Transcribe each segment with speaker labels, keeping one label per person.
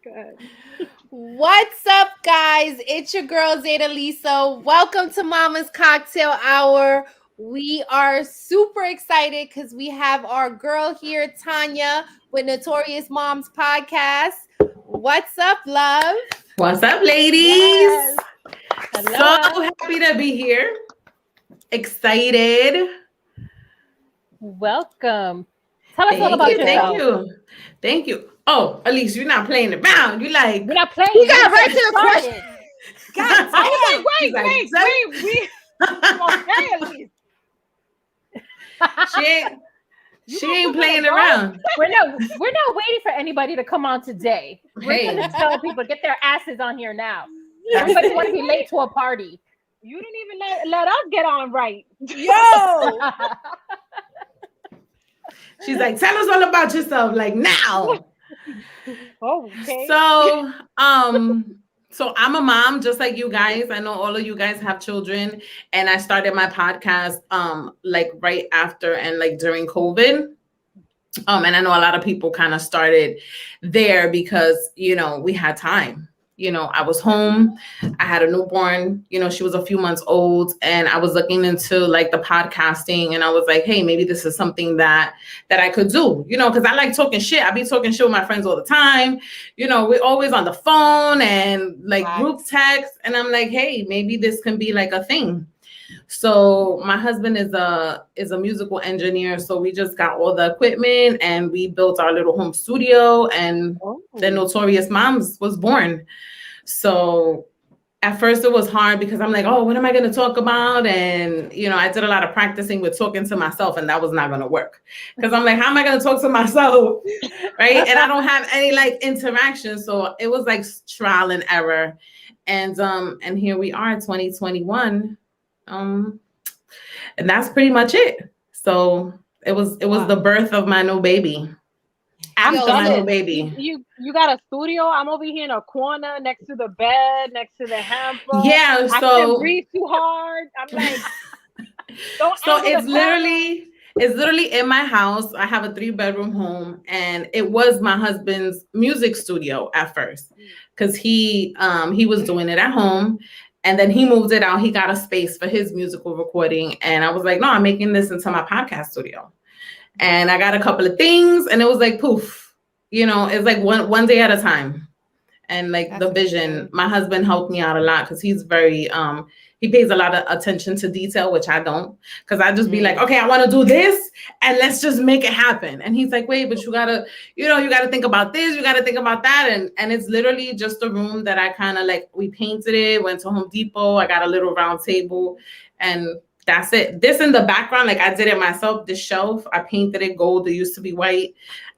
Speaker 1: Good.
Speaker 2: What's up, guys? It's your girl Zeta Lisa. Welcome to Mama's Cocktail Hour. We are super excited because we have our girl here, Tanya, with Notorious Momz podcast. What's up, love?
Speaker 3: What's up, ladies?
Speaker 1: Yes.
Speaker 3: So
Speaker 1: Hello.
Speaker 3: happy to be here. Excited.
Speaker 1: Welcome. Tell us all
Speaker 3: Thank
Speaker 1: about
Speaker 3: you. Thank
Speaker 1: yourself.
Speaker 3: you. Thank you. Oh, Elise, you're not playing around. You like,
Speaker 1: We're not
Speaker 2: We
Speaker 1: playing. We're
Speaker 2: got
Speaker 1: just
Speaker 2: right
Speaker 1: getting
Speaker 2: to the question.
Speaker 1: started.
Speaker 2: God
Speaker 1: I was
Speaker 2: damn.
Speaker 1: like,
Speaker 3: she's
Speaker 1: wait,
Speaker 3: like,
Speaker 1: wait, wait. Okay, Elise.
Speaker 3: she ain't,
Speaker 1: You
Speaker 3: she
Speaker 1: gonna
Speaker 3: ain't
Speaker 1: put me on
Speaker 3: playing
Speaker 1: the guard?
Speaker 3: around.
Speaker 1: We're not waiting for anybody to come on today. We're
Speaker 3: Hey,
Speaker 1: gonna tell people get their asses on here now.
Speaker 3: that's
Speaker 1: Everybody want to
Speaker 3: it.
Speaker 1: be late to a party. You didn't even let us get on right.
Speaker 2: Yo.
Speaker 3: She's like, tell us all about yourself, like now.
Speaker 1: Okay.
Speaker 3: So, um, so I'm a mom, just like you guys. I know all of you guys have children, and I started my podcast, like right after and like during COVID. And I know a lot of people kind of started there because, we had time. I was home. I had a newborn, she was a few months old, and I was looking into like the podcasting, and I was like, hey, maybe this is something that I could do, because I like talking shit. I be talking shit with my friends all the time. We're always on the phone and like group text, and I'm like, hey, maybe this can be like a thing. So my husband is a musical engineer, so we just got all the equipment and we built our little home studio, and the
Speaker 1: Oh.
Speaker 3: Notorious Momz was born. So at first it was hard because I'm like, oh, what am I going to talk about? And I did a lot of practicing with talking to myself, and that was not going to work because I'm like, how am I going to talk to myself, right? And I don't have any like interaction, so it was like trial and error. And here we are, 2021. um and that's pretty much it. So it was the birth of my new baby.
Speaker 1: I'm
Speaker 3: After my new
Speaker 1: jealous. You,
Speaker 3: baby.
Speaker 1: you you got a studio. I'm over here in a corner next to the bed, next to the hamper.
Speaker 3: Yeah,
Speaker 1: I couldn't
Speaker 3: so
Speaker 1: breathe too hard. I'm like, don't
Speaker 3: so
Speaker 1: angle the camera.
Speaker 3: it's literally in my house. I have a 3-bedroom home, and it was my husband's music studio at first because he was doing it at home, and then he moved it out. He got a space for his musical recording, and I was like, no, I'm making this into my podcast studio. And I got a couple of things, and it was like poof, it's like one day at a time. And like
Speaker 2: That's
Speaker 3: the vision, my husband helped me out a lot because he's very he pays a lot of attention to detail, which I don't, because I just be like, okay, I want to do this and let's just make it happen. And he's like, wait, but you gotta, you gotta think about this, you gotta think about that. And it's literally just a room that I kind of like, we painted it, went to Home Depot, I got a little round table, and that's it. This in the background, like I did it myself. This shelf, I painted it gold. It used to be white.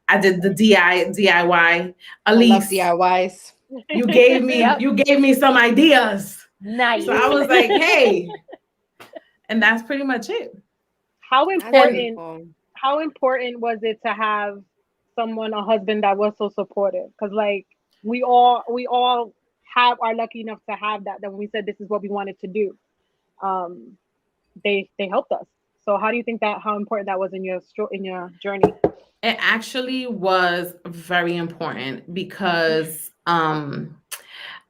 Speaker 3: I did the DIY.
Speaker 2: I love
Speaker 3: Elise,
Speaker 2: DIYs.
Speaker 3: you gave me
Speaker 1: Yep.
Speaker 3: you gave me some ideas.
Speaker 1: Nice.
Speaker 3: So I was like, hey, and that's pretty much it.
Speaker 1: How
Speaker 2: That's
Speaker 3: And
Speaker 1: important?
Speaker 2: beautiful.
Speaker 1: How important was it to have someone, a husband that was so supportive? Because like we all have are lucky enough to have that. That when we said this is what we wanted to do, um, they helped us. So how do you think that how important that was in your journey?
Speaker 3: it actually was very important because I'm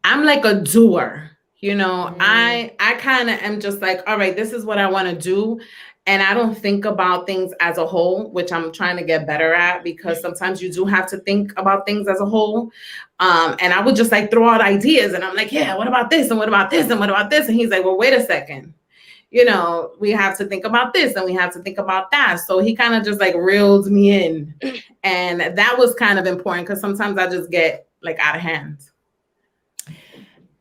Speaker 3: like a doer.
Speaker 2: Mm,
Speaker 3: I kind of am just like, all right, this is what I want to do. And I don't think about things as a whole, which I'm trying to get better at because sometimes you do have to think about things as a whole. And I would just like throw out ideas, and I'm like, yeah, what about this? And what about this? And what about this? And he's like, well, wait a second. We have to think about this and we have to think about that. So he kind of just like reeled me in. And that was kind of important because sometimes I just get like out of hand.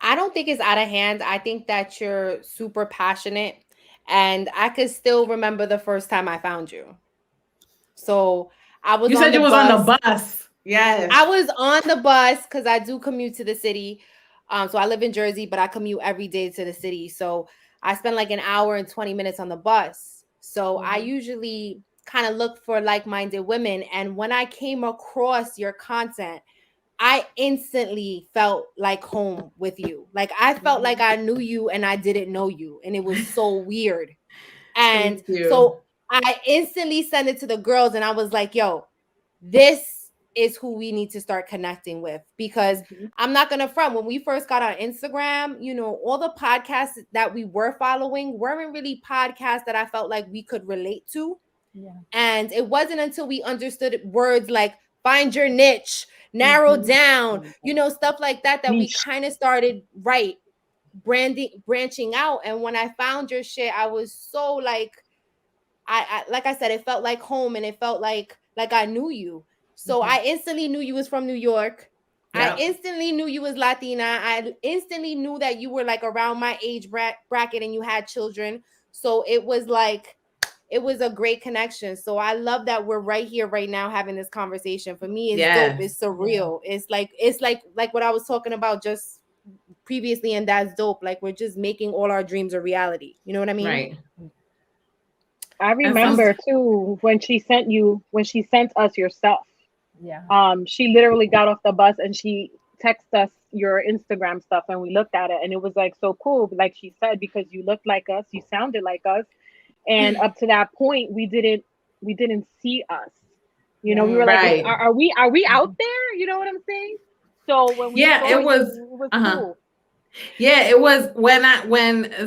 Speaker 2: I don't think it's out of hand. I think that you're super passionate. And I could still remember the first time I found you. So I was
Speaker 3: You
Speaker 2: on
Speaker 3: said
Speaker 2: the
Speaker 3: you was on the
Speaker 2: bus.
Speaker 3: bus. Yes.
Speaker 2: I was on the bus because I do commute to the city. So I live in Jersey, but I commute every day to the city. So I spend like an hour and 20 minutes on the bus. So I
Speaker 1: Hmm.
Speaker 2: usually kind of look for like-minded women. And when I came across your content, I instantly felt like home with you. Like I felt like
Speaker 1: Hmm.
Speaker 2: I knew you and I didn't know you. And it was so weird. And
Speaker 3: Thank you.
Speaker 2: so I instantly sent it to the girls and I was like, yo, this is who we need to start connecting with, because I'm not gonna front, when we first got on Instagram, you know, all the podcasts that we were following weren't really podcasts that I felt like we could relate to.
Speaker 1: Yeah.
Speaker 2: And it wasn't until we understood words like find your niche, narrow down, you know, stuff like that, that we kind of started branching out. And when I found your shit, I was so like, I like I said, it felt like home, and it felt like I knew you. So I instantly knew you was from New York. I instantly knew you was Latina. I instantly knew that you were like around my age bracket and you had children. So it was like, it was a great connection. So I love that we're right here right now having this conversation. For me, it's dope. It's surreal. It's like what I was talking about just previously, and that's dope. Like, we're just making all our dreams a reality. You know what I mean?
Speaker 3: Right.
Speaker 1: I remember too when she sent us your stuff.
Speaker 4: Yeah.
Speaker 1: She literally got off the bus and she texted us your Instagram stuff, and we looked at it, and it was like so cool, like she said, because you looked like us, you sounded like us, and up to that point we didn't see us. You know, we were like, are we out there? You know what I'm saying? So when we saw
Speaker 3: it was
Speaker 1: cool.
Speaker 3: Yeah, it was when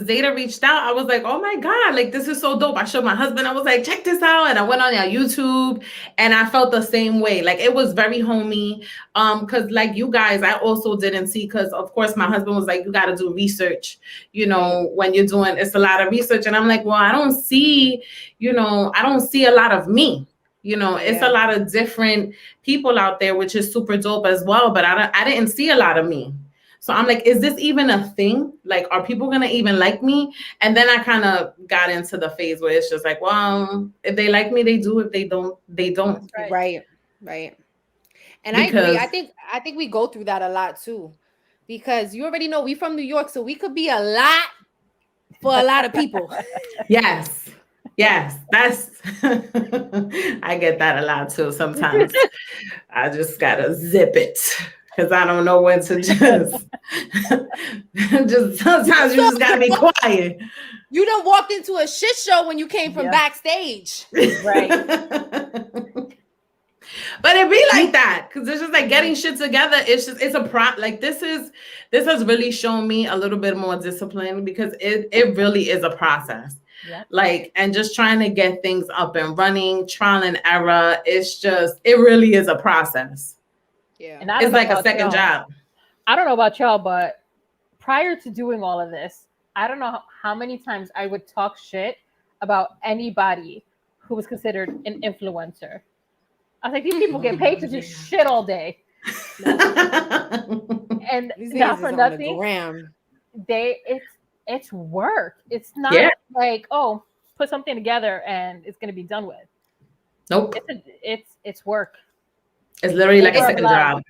Speaker 3: Zeta reached out, I was like, oh my God, like this is so dope. I showed my husband, I was like, check this out. And I went on your YouTube and I felt the same way. Like it was very homey. Because like you guys, I also didn't see, because of course my husband was like, you got to do research, you know, when you're doing, it's a lot of research. And I'm like, well, I don't see a lot of me. You know, it's a lot of different people out there, which is super dope as well. But I didn't see a lot of me. So I'm like, is this even a thing? Like, are people going to even like me? And then I kind of got into the phase where it's just like, well, if they like me, they do. If they don't, they don't.
Speaker 2: Right. And because I agree. I think we go through that a lot too, because you already know we from New York, so we could be a lot for a lot of people.
Speaker 3: Yes, that's I get that a lot too. Sometimes I just gotta zip it. Because I don't know when to just sometimes you just gotta be quiet.
Speaker 2: You done walked into a shit show when you came from backstage.
Speaker 4: Right.
Speaker 3: But it be like that, because it's just like getting shit together. It's like this has really shown me a little bit more discipline, because it really is a process. Yeah. Like, and just trying to get things up and running, trial and error. It really is a process.
Speaker 2: Yeah,
Speaker 4: and
Speaker 3: it's like a second job.
Speaker 4: I don't know about y'all, but prior to doing all of this, I don't know how many times I would talk shit about anybody who was considered an influencer. I was like, these people get paid to do shit all day. And not for nothing, it's work. It's not like, oh, put something together and it's going to be done with.
Speaker 3: Nope.
Speaker 4: It's work.
Speaker 3: It's literally like a second job.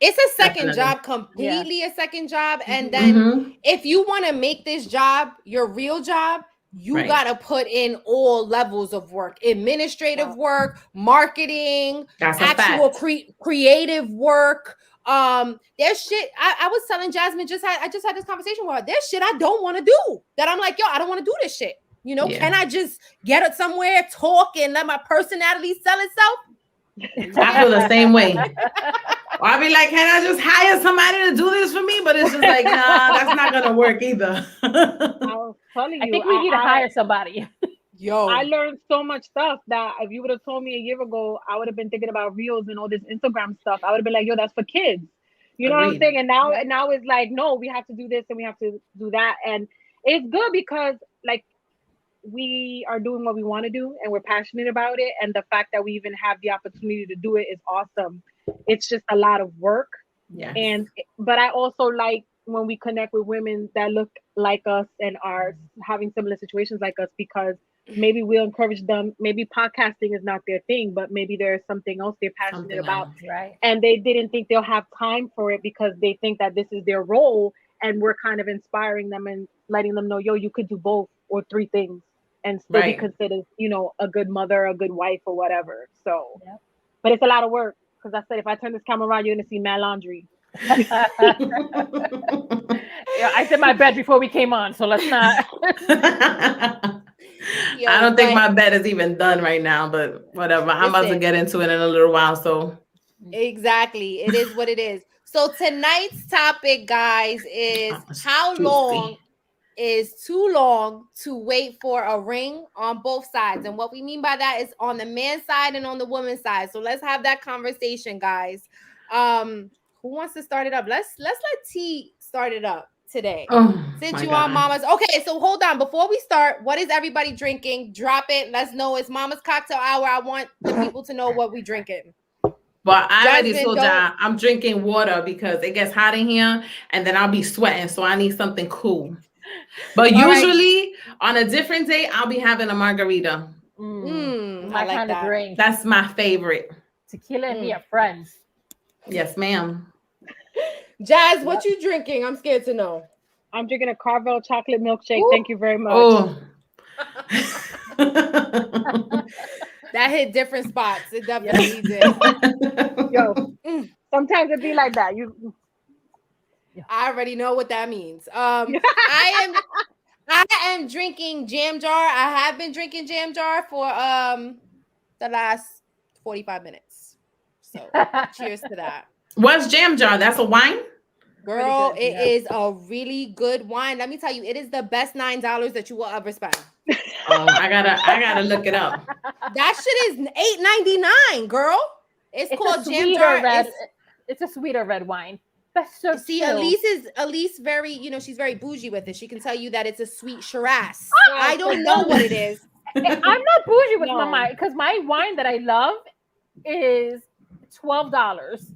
Speaker 2: It's a second job, completely a second job. And then if you want to make this job your real job, you got to put in all levels of work, administrative work, marketing, actual creative work. There's shit. I was telling Jasmine, I just had this conversation with her. There's shit I don't want to do, that I'm like, yo, I don't want to do this shit. You know, can I just get it somewhere, talk, and let my personality sell itself?
Speaker 3: I feel the same way. Or I'll be like, can I just hire somebody to do this for me? But it's just like, nah, that's not gonna work either.
Speaker 1: I'll tell you,
Speaker 4: I think we need to hire somebody.
Speaker 1: Yo, I learned so much stuff that if you would have told me a year ago, I would have been thinking about reels and all this Instagram stuff. I would have been like, yo, that's for kids. You know what I'm saying? And now it's like, no, we have to do this and we have to do that. And it's good because like we are doing what we want to do and we're passionate about it. And the fact that we even have the opportunity to do it is awesome. It's just a lot of work.
Speaker 3: Yeah.
Speaker 1: But I also like when we connect with women that look like us and are having similar situations like us, because maybe we'll encourage them. Maybe podcasting is not their thing, but maybe there's something else they're passionate about.
Speaker 4: Right.
Speaker 1: And they didn't think they'll have time for it because they think that this is their role. And we're kind of inspiring them and letting them know, yo, you could do both or three things and still be considered, you know, a good mother, a good wife or whatever. So, but it's a lot of work. Because I said, if I turn this camera around, you're going to see mad laundry.
Speaker 4: Yeah, I did my bed before we came on, so let's not.
Speaker 3: I don't think my bed is even done right now, but whatever. I'm about to get into it in a little while, so
Speaker 2: Exactly. It is what it is. So tonight's topic, guys, is
Speaker 3: It's
Speaker 2: how long
Speaker 3: juicy.
Speaker 2: is too long to wait for a ring on both sides. And what we mean by that is on the man's side and on the woman's side. So let's have that conversation, guys. Who wants to start it up? Let's let T start it up today.
Speaker 3: Oh
Speaker 2: Since
Speaker 3: my
Speaker 2: you on
Speaker 3: God.
Speaker 2: Mama's. Okay, so hold on. Before we start, what is everybody drinking? Drop it. Let's know. It's Mama's cocktail hour. I want the people to know what we drinking.
Speaker 3: But I already
Speaker 2: Jasmine,
Speaker 3: told
Speaker 2: don't.
Speaker 3: y'all I'm drinking water because it gets hot in here and then I'll be sweating. So I need something cool. But
Speaker 2: All right.
Speaker 3: usually on a different day, I'll be having a margarita.
Speaker 2: I
Speaker 4: My
Speaker 2: like
Speaker 4: kind of
Speaker 2: that.
Speaker 4: drink.
Speaker 3: That's my favorite.
Speaker 4: Tequila and me are friends.
Speaker 3: Yes, ma'am.
Speaker 2: Jazz, what you drinking? I'm scared to know.
Speaker 1: I'm drinking a Carvel chocolate milkshake.
Speaker 2: Ooh.
Speaker 1: Thank you very much.
Speaker 3: Oh.
Speaker 2: That hit different spots. It definitely did.
Speaker 1: Yo, sometimes it be like that. You
Speaker 2: I already know what that means. I am drinking Jam Jar. I have been drinking Jam Jar for the last 45 minutes. So cheers to that.
Speaker 3: What's Jam Jar? That's a wine?
Speaker 2: Girl,
Speaker 4: good,
Speaker 2: it is a really good wine. Let me tell you, it is the best $9 that you will ever spend.
Speaker 3: Oh, I gotta look it up.
Speaker 2: That shit is $8.99, girl. It's called Jam Jar.
Speaker 4: It's a sweeter red wine. That's so
Speaker 2: See,
Speaker 4: chill.
Speaker 2: Elise very, she's very bougie with it. She can tell you that it's a sweet Shiraz. I don't know what it is.
Speaker 4: I'm not bougie with
Speaker 1: No.
Speaker 4: my because my wine that I love is $12.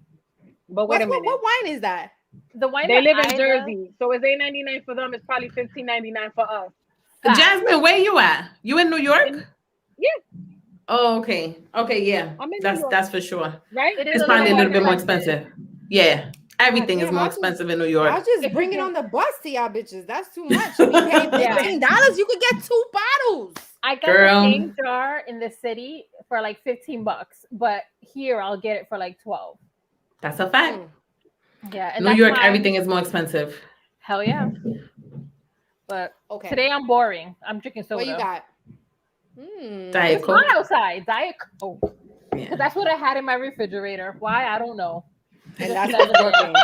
Speaker 1: but wait a minute.
Speaker 2: What wine is that?
Speaker 4: The wine
Speaker 1: They
Speaker 4: that
Speaker 1: live in
Speaker 4: I love-
Speaker 1: Jersey, so it's $8.99 for them. It's probably $15.99 for us.
Speaker 3: Jasmine, where you at? You in New York?
Speaker 1: Yeah.
Speaker 3: Oh, okay. Okay, yeah.
Speaker 1: I'm in New York.
Speaker 3: That's for sure.
Speaker 1: Right?
Speaker 4: It is
Speaker 3: It's
Speaker 4: a
Speaker 3: probably a little bit more
Speaker 4: expensive.
Speaker 3: expensive. Yeah. Everything
Speaker 2: God
Speaker 3: is
Speaker 2: damn,
Speaker 3: more
Speaker 2: I'll just-
Speaker 3: expensive in New
Speaker 2: I'll
Speaker 3: York.
Speaker 2: just bring it on the bus to y'all bitches. That's too much. You be paying $15. You could get 2 bottles.
Speaker 4: I got
Speaker 3: Girl.
Speaker 4: the same jar in the city for like $15, but here I'll get it for like 12.
Speaker 3: That's a fact.
Speaker 4: Yeah, and
Speaker 3: New
Speaker 4: that's
Speaker 3: York,
Speaker 4: why-
Speaker 3: everything is more expensive.
Speaker 4: Hell yeah. But
Speaker 2: Okay.
Speaker 4: today I'm boring. I'm drinking soda.
Speaker 2: What you got?
Speaker 3: Diet
Speaker 4: It's
Speaker 3: Coke.
Speaker 4: hot outside. Diet Coke.
Speaker 3: Yeah.
Speaker 4: Because that's what I had in my refrigerator. Why? I don't know.
Speaker 2: And that's what's working.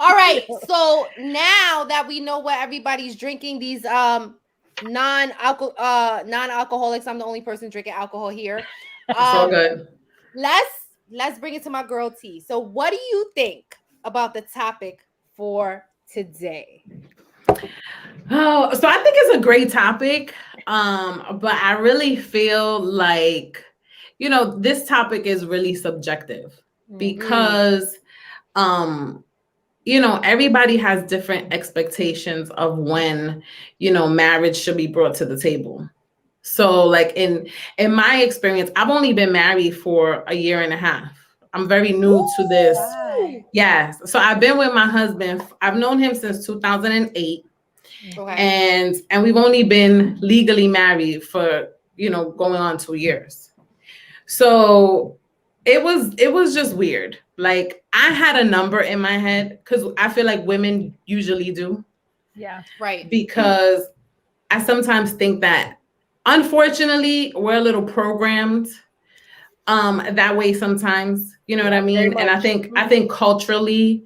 Speaker 2: All right. So now that we know what everybody's drinking, these non-alcoholics. I'm the only person drinking alcohol here.
Speaker 3: It's all good.
Speaker 2: Let's bring it to my girl T. So what do you think about the topic for today?
Speaker 3: Oh, so I think it's a great topic. But I really feel like, this topic is really subjective because everybody has different expectations of when, marriage should be brought to the table. So like in my experience, I've only been married for a year and a half. I'm very new to this. Yes. So I've been with my husband. I've known him since 2008.
Speaker 2: Okay.
Speaker 3: And we've only been legally married for, going on 2 years. So it was just weird. Like I had a number in my head because I feel like women usually do.
Speaker 4: Yeah.
Speaker 2: Right.
Speaker 3: Because I sometimes think that unfortunately we're a little programmed that way sometimes, you know what I mean? And I think culturally,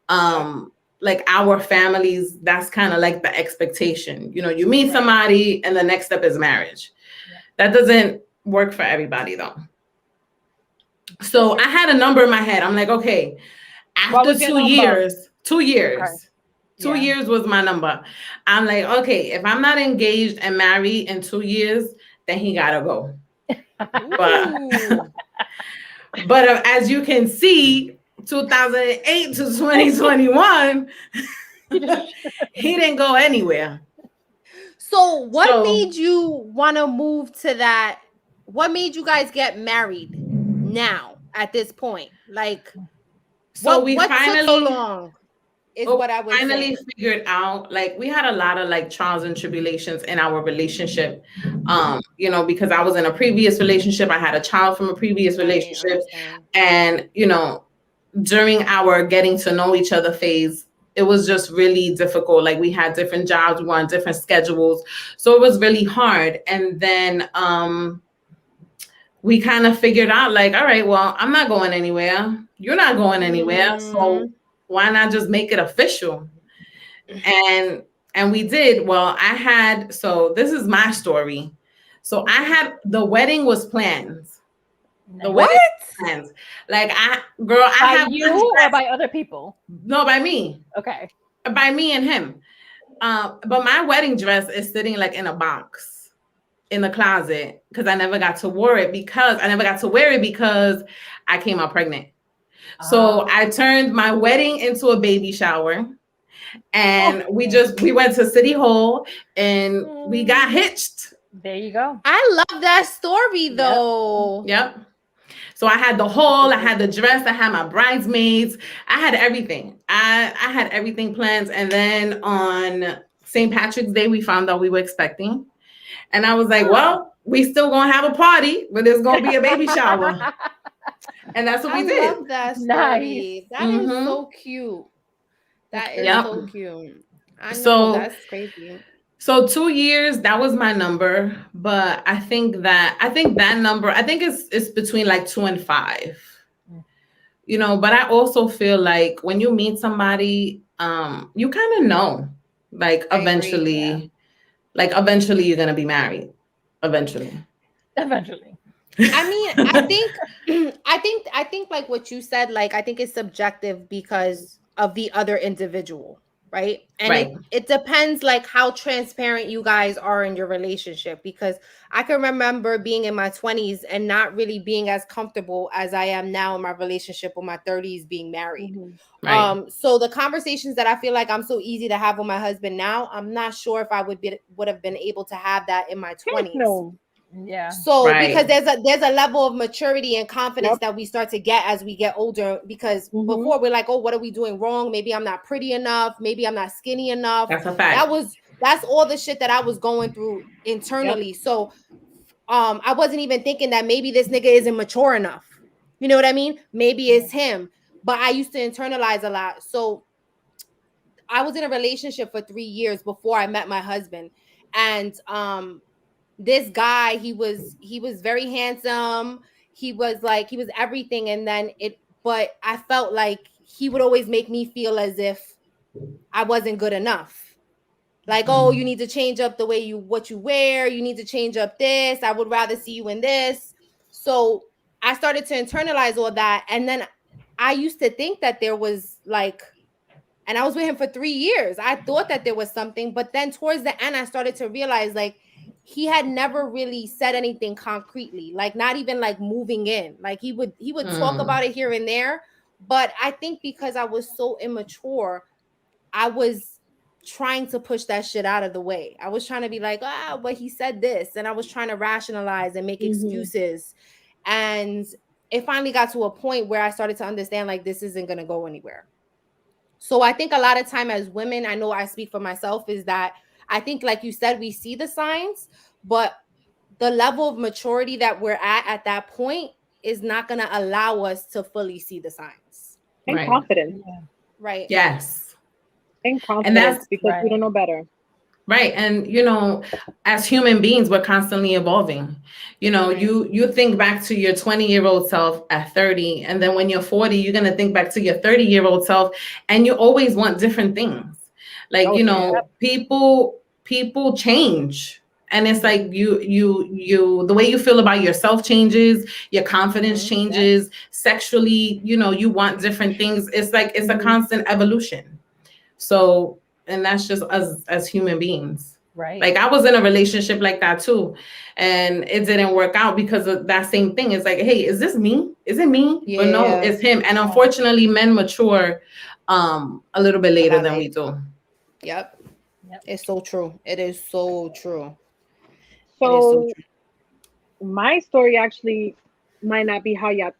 Speaker 3: like our families, that's kind of like the expectation. You meet somebody and the next step is marriage. Yeah. That doesn't work for everybody though. So I had a number in my head. I'm like, okay, after 2 years, 2 years. Okay. 2 years was my number. I'm like, okay, if I'm not engaged and married in 2 years, then he gotta go. But as you can see, 2008 to 2021, he didn't go anywhere.
Speaker 2: So what made you want to move to that? What made you guys get married now at this point? Like,
Speaker 3: so
Speaker 2: what took so long? Is what I was
Speaker 3: finally
Speaker 2: saying.
Speaker 3: Figured out. Like we had a lot of like trials and tribulations in our relationship, because I was in a previous relationship. I had a child from a previous relationship, and during our getting to know each other phase, it was just really difficult. Like we had different jobs, we were on different schedules, so it was really hard. And then we kind of figured out like, all right, well, I'm not going anywhere. You're not going anywhere. So why not just make it official? And we did. Well, so this is my story. So the wedding was planned. The
Speaker 2: What?
Speaker 3: wedding was planned. Like I
Speaker 4: By
Speaker 3: have
Speaker 4: you or by other people?
Speaker 3: No, by me.
Speaker 4: Okay.
Speaker 3: By me and him. But my wedding dress is sitting like in a box in the closet because I never got to wear it because I came out pregnant. So I turned my wedding into a baby shower. And we went to City Hall and we got hitched.
Speaker 4: There you go.
Speaker 2: I love that story though.
Speaker 3: Yep. So I had the hall, I had the dress, I had my bridesmaids, I had everything. I had everything planned. And then on St. Patrick's Day, we found out we were expecting. And I was like, well, we still gonna have a party, but there's gonna be a baby shower. And that's what we did.
Speaker 2: I love that story.
Speaker 4: Nice.
Speaker 2: That is so cute. That is so cute. I know, that's crazy.
Speaker 3: So 2 years, that was my number, but I think that number, it's between like 2 and 5. You know, but I also feel like when you meet somebody, you kind of know, like eventually you're gonna be married. Eventually.
Speaker 2: I mean, I think like what you said, like I think it's subjective because of the other individual, right? And it depends like how transparent you guys are in your relationship, because I can remember being in my 20s and not really being as comfortable as I am now in my relationship with my 30s being married. So the conversations that I feel like I'm so easy to have with my husband now, I'm not sure if I would have been able to have that in my 20s.
Speaker 1: No.
Speaker 4: Yeah.
Speaker 2: So because there's a level of maturity and confidence that we start to get as we get older, because before we're like, oh, what are we doing wrong? Maybe I'm not pretty enough. Maybe I'm not skinny enough.
Speaker 3: That's a fact.
Speaker 2: That's all the shit that I was going through internally. So I wasn't even thinking that maybe this nigga isn't mature enough. You know what I mean? Maybe it's him. But I used to internalize a lot. So I was in a relationship for 3 years before I met my husband. And this guy, he was very handsome. He was everything. And then but I felt like he would always make me feel as if I wasn't good enough. Like, oh, you need to change up the way what you wear. You need to change up this. I would rather see you in this. So I started to internalize all that. And then I used to think that there was like, and I was with him for 3 years. I thought that there was something, but then towards the end, I started to realize like, he had never really said anything concretely, like not even like moving in. Like he would talk about it here and there. But I think because I was so immature, I was trying to push that shit out of the way. I was trying to be like, but he said this. And I was trying to rationalize and make excuses. And it finally got to a point where I started to understand like this isn't going to go anywhere. So I think a lot of time as women, I know I speak for myself, is that I think, like you said, we see the signs, but the level of maturity that we're at that point is not going to allow us to fully see the signs.
Speaker 1: And confidence.
Speaker 4: Yeah.
Speaker 2: Right.
Speaker 3: Yes.
Speaker 1: And confidence, because we don't know better.
Speaker 3: Right. And, you know, as human beings, we're constantly evolving. You know, you think back to your 20-year-old self at 30, and then when you're 40, you're going to think back to your 30-year-old self, and you always want different things. Like, people change. And it's like the way you feel about yourself changes, your confidence changes, sexually, you know, you want different things. It's like, it's a constant evolution. So, and that's just us as human beings.
Speaker 4: Right.
Speaker 3: Like I was in a relationship like that too. And it didn't work out because of that same thing. It's like, hey, is this me? Is it me? Yeah. But no, it's him. And unfortunately, men mature a little bit later than we do.
Speaker 2: Yep. It's so true. It is so true.
Speaker 1: So my story actually might not be how y'all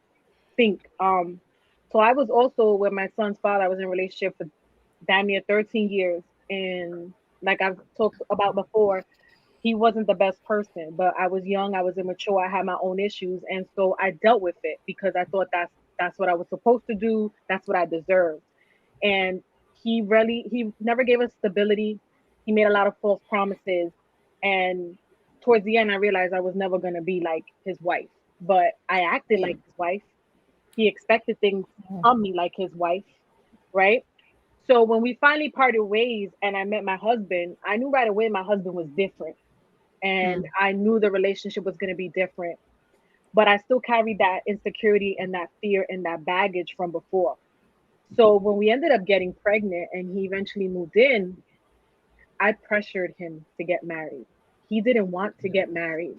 Speaker 1: think. So I was also with my son's father. I was in a relationship for damn near 13 years. And like I've talked about before, he wasn't the best person, but I was young, I was immature, I had my own issues. And so I dealt with it because I thought that's what I was supposed to do. That's what I deserved. And he never gave us stability. He made a lot of false promises. And towards the end, I realized I was never going to be like his wife. but I acted like his wife. He expected things from me like his wife, right? So when we finally parted ways and I met my husband, I knew right away my husband was different. And I knew the relationship was going to be different. But I still carried that insecurity and that fear and that baggage from before. So when we ended up getting pregnant and he eventually moved in, I pressured him to get married. He didn't want to get married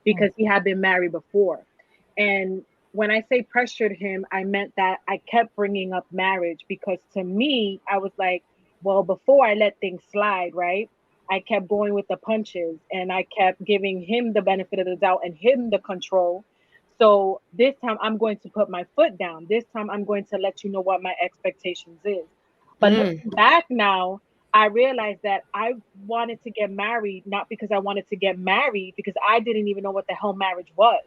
Speaker 1: because he had been married before. And when I say pressured him, I meant that I kept bringing up marriage because to me, I was like, well, before I let things slide, right? I kept going with the punches and I kept giving him the benefit of the doubt and him the control. So this time I'm going to put my foot down. This time I'm going to let you know what my expectations is. But looking back now, I realized that I wanted to get married, not because I wanted to get married, because I didn't even know what the hell marriage was.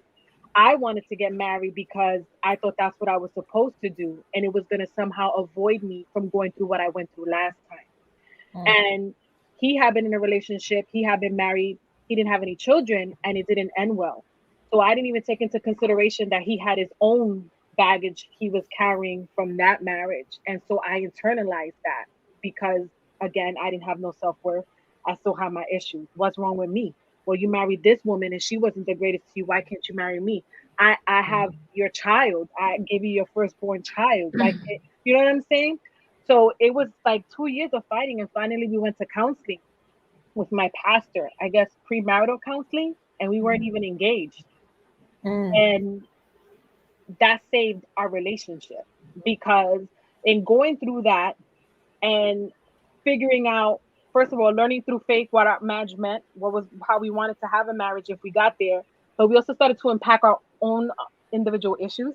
Speaker 1: I wanted to get married because I thought that's what I was supposed to do. And it was going to somehow avoid me from going through what I went through last time. And he had been in a relationship, he had been married, he didn't have any children, and it didn't end well. So I didn't even take into consideration that he had his own baggage he was carrying from that marriage. And so I internalized that because, again, I didn't have no self worth. I still have my issues. What's wrong with me? Well, you married this woman and she wasn't the greatest to you. Why can't you marry me? I have your child. I gave you your firstborn child. Why can't, you know what I'm saying? So it was like 2 years of fighting, and finally we went to counseling with my pastor, I guess premarital counseling, and we weren't even engaged. And that saved our relationship because in going through that and figuring out, first of all, learning through faith what our marriage meant, what was how we wanted to have a marriage if we got there, but we also started to unpack our own individual issues,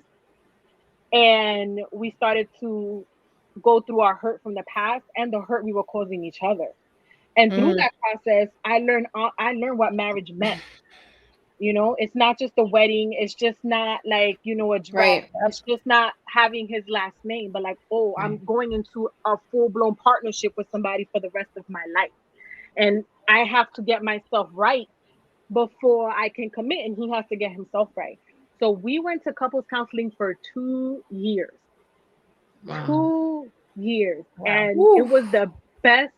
Speaker 1: and we started to go through our hurt from the past and the hurt we were causing each other. And through that process, I learned what marriage meant. You know, it's not just a wedding. It's just not like, you know, a dress.
Speaker 2: Right.
Speaker 1: It's just not having his last name, but like, oh, I'm going into a full blown partnership with somebody for the rest of my life. And I have to get myself right before I can commit, and he has to get himself right. So we went to couples counseling for 2 years.
Speaker 3: Wow.
Speaker 1: 2 years. And it
Speaker 2: Oof.
Speaker 1: was the best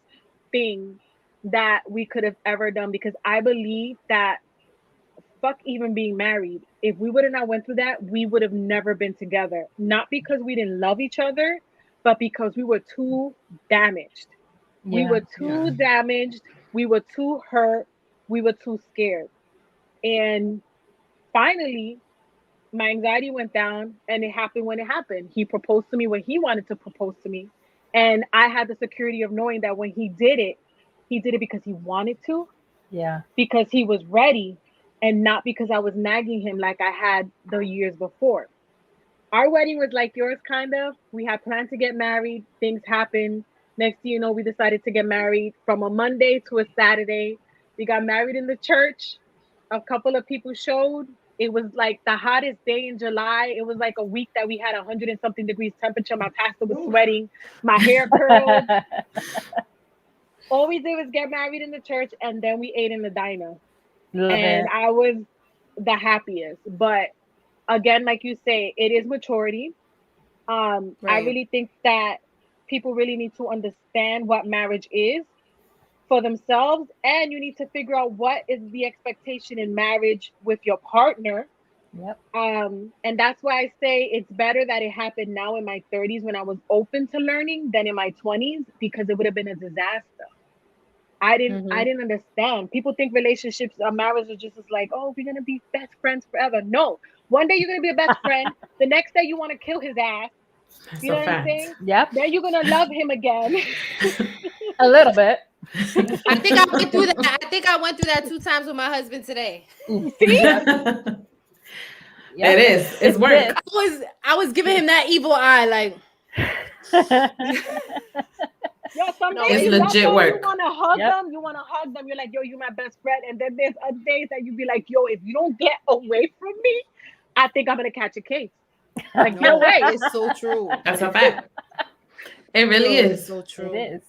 Speaker 1: thing that we could have ever done because I believe that fuck even being married. If we would have not went through that, we would have never been together. Not because we didn't love each other, but because we were too damaged. We were too damaged. We were too hurt. We were too scared. And finally, my anxiety went down and it happened when it happened. He proposed to me when he wanted to propose to me. And I had the security of knowing that when he did it because he wanted to, because he was ready, and not because I was nagging him like I had the years before. Our wedding was like yours, kind of. We had planned to get married, things happened. Next thing you know, we decided to get married from a Monday to a Saturday. We got married in the church. A couple of people showed. It was like the hottest day in July. It was like a week that we had 100 and something degrees temperature. My pastor was sweating, my hair curled. All we did was get married in the church, and then we ate in the diner. And I was the happiest. But again, like you say, it is maturity. I really think that people really need to understand what marriage is for themselves, and you need to figure out what is the expectation in marriage with your partner. And that's why I say it's better that it happened now in my 30s when I was open to learning than in my 20s, because it would have been a disaster. I didn't understand. People think relationships or marriage are just as like, oh, we're gonna be best friends forever. No. One day you're gonna be a best friend. The next day you want to kill his ass.
Speaker 3: That's
Speaker 1: You know
Speaker 3: a
Speaker 1: what I'm
Speaker 3: fact.
Speaker 1: saying?
Speaker 4: Yep.
Speaker 1: Then you're gonna love him again.
Speaker 4: A little bit.
Speaker 2: I think I went through that. I think I went through that 2 times with my husband today.
Speaker 1: See?
Speaker 3: It is. It's work.
Speaker 2: I was giving him that evil eye, like
Speaker 1: Yo, some
Speaker 2: No,
Speaker 1: days
Speaker 3: It's
Speaker 1: you love
Speaker 3: legit
Speaker 1: them, you
Speaker 3: work.
Speaker 1: wanna hug them, you wanna hug them. You're like, yo, you my best friend. And then there's days that you be like, yo, if you don't get away from me, I think I'm gonna catch a case. Like, get away.
Speaker 2: it's so true.
Speaker 3: That's a fact. It really
Speaker 2: It's
Speaker 3: is.
Speaker 2: so true.
Speaker 4: It is.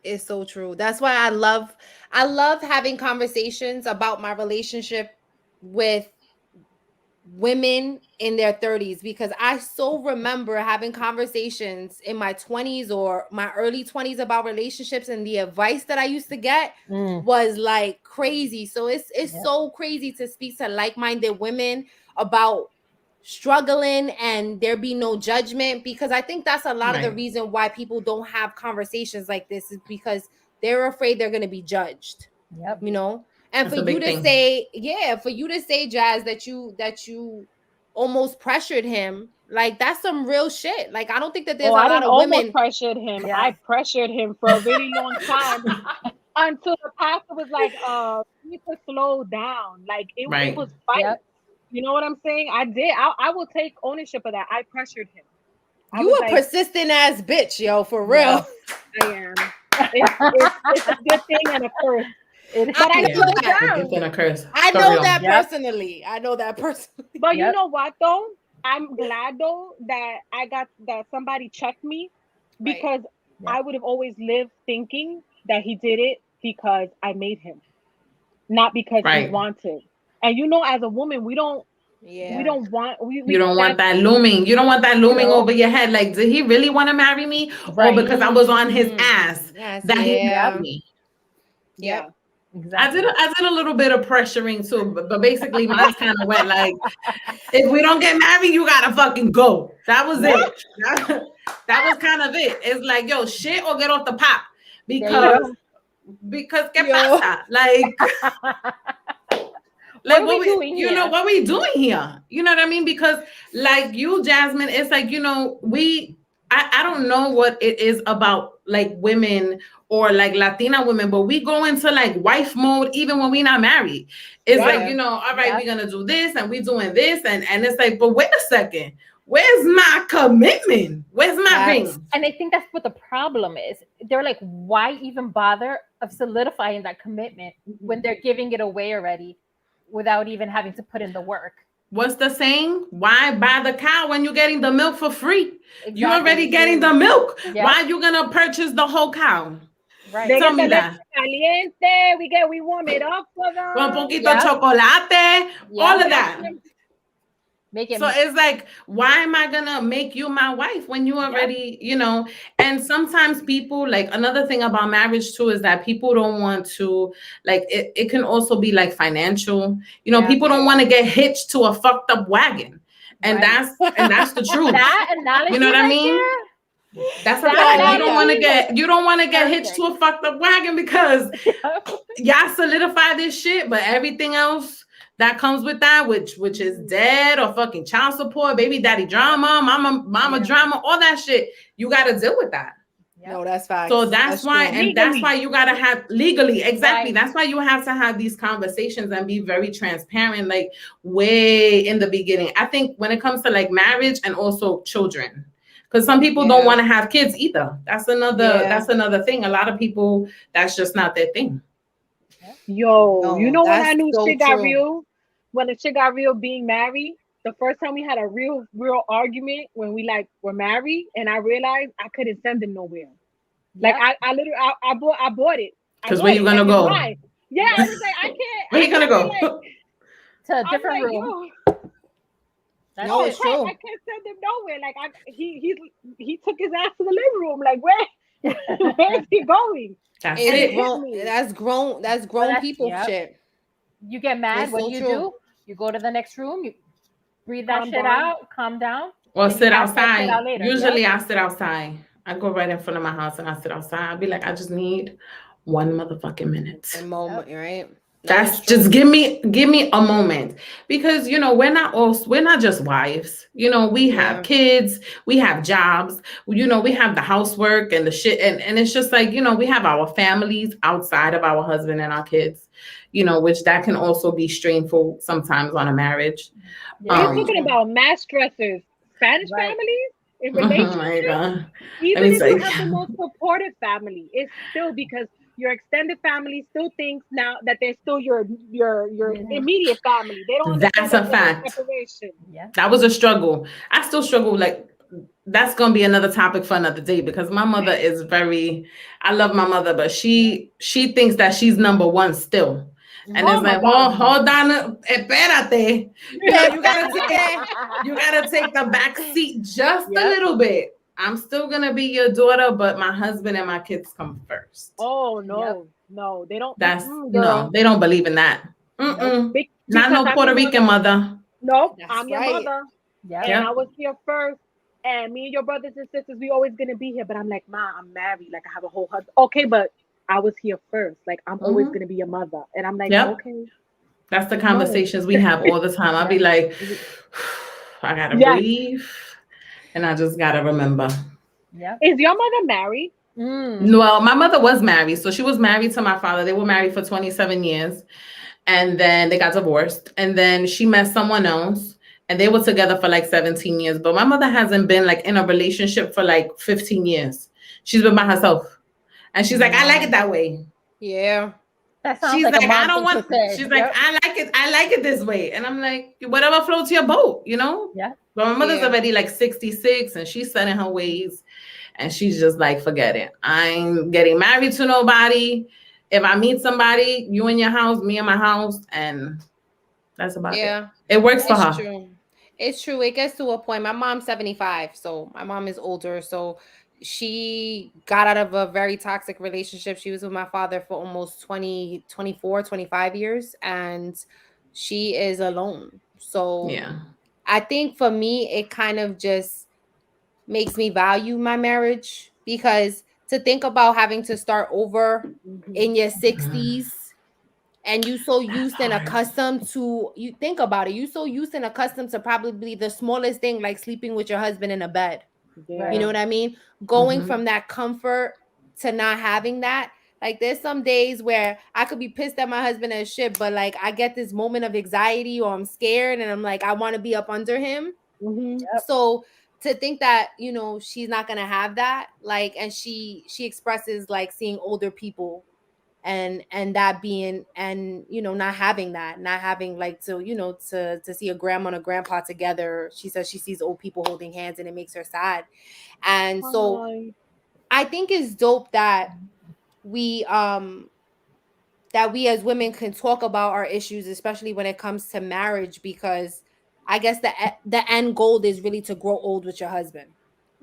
Speaker 2: It's so true. That's why I love having conversations about my relationship with women in their 30s, because I so remember having conversations in my 20s or my early 20s about relationships, and the advice that I used to get was like crazy. So it's so crazy to speak to like-minded women about struggling and there be no judgment, because I think that's a lot of the reason why people don't have conversations like this, is because they're afraid they're going to be judged. You know. And
Speaker 3: That's
Speaker 2: for
Speaker 3: a
Speaker 2: you
Speaker 3: big
Speaker 2: to
Speaker 3: thing.
Speaker 2: say, for you to say, Jazz, that you almost pressured him, like that's some real shit. Like I don't think that there's a
Speaker 1: I
Speaker 2: lot
Speaker 1: didn't
Speaker 2: of
Speaker 1: almost
Speaker 2: women.
Speaker 1: pressured him.
Speaker 4: Yeah.
Speaker 1: I pressured him for a really long time until the pastor was like, you need to slow down. Like it was fight.
Speaker 4: Yep.
Speaker 1: You know what I'm saying? I did. I will take ownership of that. I pressured him. I
Speaker 2: You
Speaker 1: was
Speaker 2: a
Speaker 1: like,
Speaker 2: persistent ass bitch, yo, for real.
Speaker 1: I am. It's a good thing and a curse. But I
Speaker 2: know
Speaker 1: slowed
Speaker 2: that.
Speaker 1: down.
Speaker 3: It's gonna curse.
Speaker 2: I
Speaker 3: For
Speaker 2: know
Speaker 3: real.
Speaker 2: that
Speaker 4: Yep.
Speaker 2: personally. I know that personally.
Speaker 1: But you
Speaker 4: Yep.
Speaker 1: know what though? I'm glad though that somebody checked me, because I would have always lived thinking that he did it because I made him, not because he
Speaker 3: Right.
Speaker 1: wanted. And you know, as a woman, we don't want
Speaker 3: You don't want that looming. You don't want that looming over your head. Like, did he really want to marry me?
Speaker 4: Right.
Speaker 3: Or because I was on his ass
Speaker 2: Yes,
Speaker 3: that he
Speaker 2: yeah.
Speaker 3: married me?
Speaker 1: Yeah.
Speaker 4: Exactly.
Speaker 3: I did a little bit of pressuring too, but basically mine kind of went like, if we don't get married, you gotta fucking go. That was it. That was kind of it. It's like, yo, shit or get off the pot. Because ¿qué pasa? Like
Speaker 4: what are we doing
Speaker 3: you
Speaker 4: here?
Speaker 3: know, what we doing here? You know what I mean? Because like you, Jasmine, it's like, you know, I don't know what it is about like women or like Latina women, but we go into like wife mode even when we're not married. It's like, you know, all right, we're gonna do this and we're doing this, and it's like, but wait a second, where's my commitment? Where's my ring?
Speaker 4: And I think that's what the problem is. They're like, why even bother of solidifying that commitment when they're giving it away already without even having to put in the work?
Speaker 3: What's the saying? Why buy the cow when you're getting the milk for free?
Speaker 4: Exactly.
Speaker 3: You're already getting the milk.
Speaker 4: Yeah.
Speaker 3: Why are you gonna purchase the whole cow?
Speaker 4: Right.
Speaker 1: They
Speaker 3: Tell
Speaker 1: get
Speaker 3: me
Speaker 1: the
Speaker 3: that.
Speaker 1: leche caliente. We warm it up for them.
Speaker 3: Con poquito chocolate, all of that.
Speaker 4: Make it.
Speaker 3: So it's like, why am I gonna make you my wife when you already, you know? And sometimes people, like, another thing about marriage too is that people don't want to, like, it can also be like financial. You know, people don't want to get hitched to a fucked up wagon, and that's the truth.
Speaker 4: That analogy,
Speaker 3: You know what I mean? That's a fact. You don't want to get hitched to a fucked up wagon, because y'all solidify this shit, but everything else that comes with that, which is dead or fucking child support, baby daddy drama, mama drama, all that shit, you got to deal with that.
Speaker 2: No, that's facts.
Speaker 3: So that's why,
Speaker 2: true.
Speaker 3: and that's why you gotta have legally, exactly.
Speaker 4: Right.
Speaker 3: That's why you have to have these conversations and be very transparent, like way in the beginning. I think when it comes to like marriage and also children, because some people don't want to have kids either. That's another thing. A lot of people, that's just not their thing.
Speaker 1: Yo, you know when I knew
Speaker 2: so
Speaker 1: shit got
Speaker 2: true.
Speaker 1: real? When the shit got real being married, the first time we had a real argument when we like were married, and I realized I couldn't send him nowhere. Like I literally I bought it.
Speaker 3: Because where you gonna go?
Speaker 1: Why? Yeah, I was like, I can't.
Speaker 3: Where you gonna go?
Speaker 1: Like,
Speaker 4: To a different
Speaker 1: like,
Speaker 4: room.
Speaker 2: No, it's true.
Speaker 1: I can't send him nowhere. Like he took his ass to the living room. Like where is he going?
Speaker 3: That's
Speaker 2: It
Speaker 3: it.
Speaker 2: is grown. That's grown people shit.
Speaker 4: You get mad.
Speaker 2: It's
Speaker 4: What
Speaker 2: so
Speaker 4: do?
Speaker 2: true.
Speaker 4: You go to the next room. You breathe that
Speaker 1: Calm
Speaker 4: shit
Speaker 1: down.
Speaker 4: out. Calm down.
Speaker 3: Or
Speaker 4: and
Speaker 3: sit
Speaker 4: you hash that shit
Speaker 3: outside.
Speaker 4: out later.
Speaker 3: Usually I sit outside. I go right in front of my house and I sit outside. I'll be like, I just need 1 motherfucking minute.
Speaker 2: A moment, right?
Speaker 3: That's just give me a moment, because you know we're not just wives. You know, we have kids, we have jobs, you know, we have the housework and the shit, and it's just like, you know, we have our families outside of our husband and our kids, you know, which that can also be strainful sometimes on a marriage.
Speaker 1: You're talking about mass stressors, Spanish families in relationships.
Speaker 3: Oh my God.
Speaker 1: Even if you have the most supportive family, it's still because your extended family still thinks now that they're still your immediate family. They don't understand
Speaker 3: That's a fact.
Speaker 1: separation.
Speaker 4: Yeah.
Speaker 3: That was a struggle. I still struggle. Like, that's gonna be another topic for another day, because my mother is I love my mother, but she thinks that she's number one still. And
Speaker 1: Oh
Speaker 3: it's
Speaker 1: my
Speaker 3: like,
Speaker 1: God.
Speaker 3: hold on, espérate. You gotta take the back seat just a
Speaker 1: Yep.
Speaker 3: little bit. I'm still gonna be your daughter, but my husband and my kids come first.
Speaker 1: Oh
Speaker 4: Yep.
Speaker 1: no, they don't.
Speaker 3: That's no,
Speaker 1: Girl.
Speaker 3: they don't believe in that.
Speaker 1: Nope.
Speaker 3: Not
Speaker 1: Because
Speaker 3: no
Speaker 1: I'm
Speaker 3: Puerto
Speaker 1: your
Speaker 3: Rican
Speaker 1: mother.
Speaker 3: mother.
Speaker 1: Nope,
Speaker 2: That's
Speaker 1: I'm your
Speaker 2: right.
Speaker 1: mother,
Speaker 4: Yep.
Speaker 1: and
Speaker 3: Yep.
Speaker 1: I was here first. And me and your brothers and sisters, we always gonna be here. But I'm like, Ma, I'm married. Like I have a whole husband. Okay, but I was here first. Like I'm always
Speaker 3: Mm-hmm.
Speaker 1: gonna be your mother. And I'm like,
Speaker 3: Yep.
Speaker 1: okay,
Speaker 3: That's the
Speaker 1: no.
Speaker 3: conversations we have all the time. I'll be
Speaker 4: Yep.
Speaker 3: like, I gotta
Speaker 1: Yes.
Speaker 3: breathe, and I just gotta remember.
Speaker 4: Yep.
Speaker 1: Is your mother married?
Speaker 3: Well, my mother was married, so she was married to my father. They were married for 27 years, and then they got divorced, and then she met someone else, and they were together for like 17 years. But my mother hasn't been like in a relationship for like 15 years. She's been by herself, and she's like, I like it that way.
Speaker 2: Yeah.
Speaker 4: That sounds
Speaker 3: She's
Speaker 4: like a
Speaker 3: like, I
Speaker 4: mom
Speaker 3: don't
Speaker 4: thing to
Speaker 3: want.
Speaker 4: say.
Speaker 3: She's like,
Speaker 4: Yep.
Speaker 3: I like it this way, and I'm like, whatever floats your boat, you know.
Speaker 4: Yeah.
Speaker 3: But my mother's
Speaker 2: Yeah.
Speaker 3: already like 66, and she's set in her ways, and she's just like, forget it. I ain't getting married to nobody. If I meet somebody, you in your house, me in my house, and that's about it.
Speaker 2: Yeah.
Speaker 3: It works for
Speaker 2: It's
Speaker 3: her.
Speaker 2: true. It's true. It gets to a point. My mom's 75, so my mom is older. So she got out of a very toxic relationship. She was with my father for almost 20, 24, 25 years, and she is alone. So
Speaker 3: Yeah.
Speaker 2: I think for me, it kind of just makes me value my marriage because to think about having to start over in your 60s and you so
Speaker 3: That's
Speaker 2: used and
Speaker 3: hard.
Speaker 2: accustomed to you think about it you so used and accustomed to probably the smallest thing like sleeping with your husband in a bed, you
Speaker 1: Yeah.
Speaker 2: know
Speaker 4: Right.
Speaker 2: what I mean, going
Speaker 3: Mm-hmm.
Speaker 2: from that comfort to not having that. Like there's some days where I could be pissed at my husband and shit, but like I get this moment of anxiety or I'm scared and I'm like I want to be up under him.
Speaker 1: Mm-hmm.
Speaker 4: Yep.
Speaker 2: So to think that she's not gonna have that, like, and she expresses like seeing older people and that being and not having that, not having like to see a grandma and a grandpa together. She says she sees old people holding hands and it makes her sad. And so
Speaker 1: Hi.
Speaker 2: I think it's dope we um that we as women can talk about our issues, especially when it comes to marriage, because I guess the end goal is really to grow old with your husband.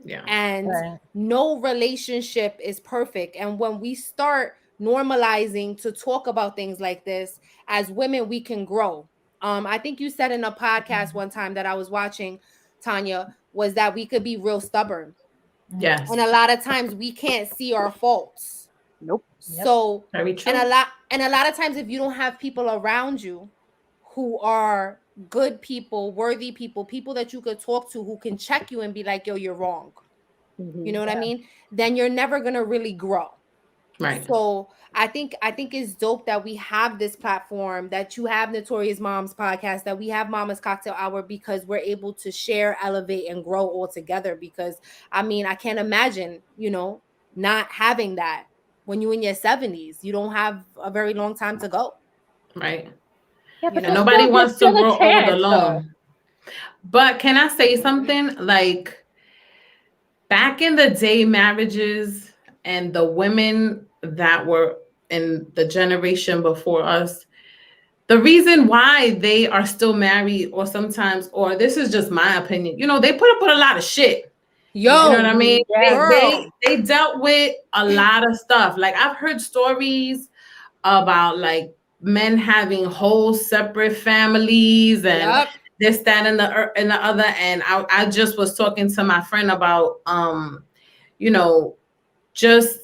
Speaker 3: Yeah.
Speaker 2: And
Speaker 4: Right.
Speaker 2: no relationship is perfect. And when we start normalizing to talk about things like this, as women, we can grow. I think you said in a podcast one time that I was watching, Tanya, was that we could be real stubborn.
Speaker 3: Yes.
Speaker 2: And a lot of times we can't see our faults.
Speaker 1: Nope.
Speaker 4: Yep.
Speaker 2: So,
Speaker 3: Very
Speaker 2: and
Speaker 3: true.
Speaker 2: a lot of times if you don't have people around you who are good people, worthy people, people that you could talk to who can check you and be like, yo, you're wrong. You
Speaker 1: Mm-hmm.
Speaker 2: know what I
Speaker 4: Yeah.
Speaker 2: mean? Then you're never going to really grow.
Speaker 3: Right.
Speaker 2: So I think it's dope that we have this platform, that you have Notorious Moms podcast, that we have Mama's Cocktail Hour, because we're able to share, elevate, and grow all together. Because I mean, I can't imagine, not having that when you're in your 70s. You don't have a very long time to go.
Speaker 3: Right.
Speaker 4: Yeah,
Speaker 2: You
Speaker 4: but
Speaker 3: And
Speaker 2: know?
Speaker 3: nobody
Speaker 4: there's
Speaker 3: wants to
Speaker 4: still a
Speaker 3: grow old
Speaker 4: chance though.
Speaker 3: alone. But can I say something? Like back in the day, marriages and the women that were in the generation before us, the reason why they are still married, or sometimes, or this is just my opinion, they put up with a lot of shit. You know
Speaker 4: Yes.
Speaker 3: what I
Speaker 2: Yo,
Speaker 3: mean?
Speaker 4: Yes.
Speaker 3: They dealt with a lot of stuff. Like I've heard stories about like men having whole separate families and
Speaker 2: yep.
Speaker 3: this, that, and the other. And I just was talking to my friend about you know, just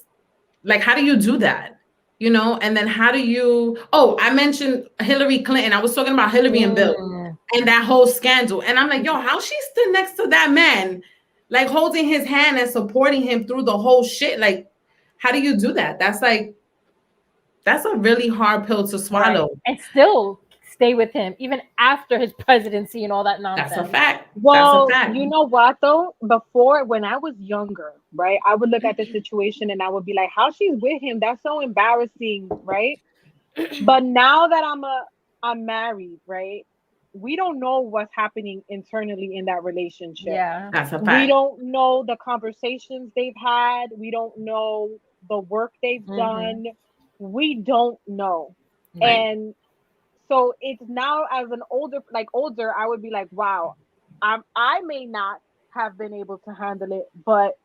Speaker 3: like how do you do that? And then how do you I mentioned Hillary Clinton. I was talking about Hillary and Bill
Speaker 4: Mm.
Speaker 3: and that whole scandal. And I'm like, yo, how she stood next to that man, like holding his hand and supporting him through the whole shit. Like, how do you do that? That's a really hard pill to
Speaker 4: Right.
Speaker 3: swallow.
Speaker 4: And still stay with him even after his presidency and all that
Speaker 3: That's a
Speaker 4: nonsense.
Speaker 3: fact. That's a
Speaker 1: Well,
Speaker 3: fact.
Speaker 1: you know what though? Before, when I was younger, right, I would look at the situation and I would be like, "How she's with him? That's so embarrassing," right? But now that I'm married, right? We don't know what's happening internally in that relationship.
Speaker 4: Yeah.
Speaker 3: That's a
Speaker 1: We
Speaker 3: fact.
Speaker 1: don't know the conversations they've had. We don't know the work they've
Speaker 4: Hmm.
Speaker 1: done. We don't know.
Speaker 3: Right.
Speaker 1: And So it's now as an older, I would be like, wow, I may not have been able to handle it, but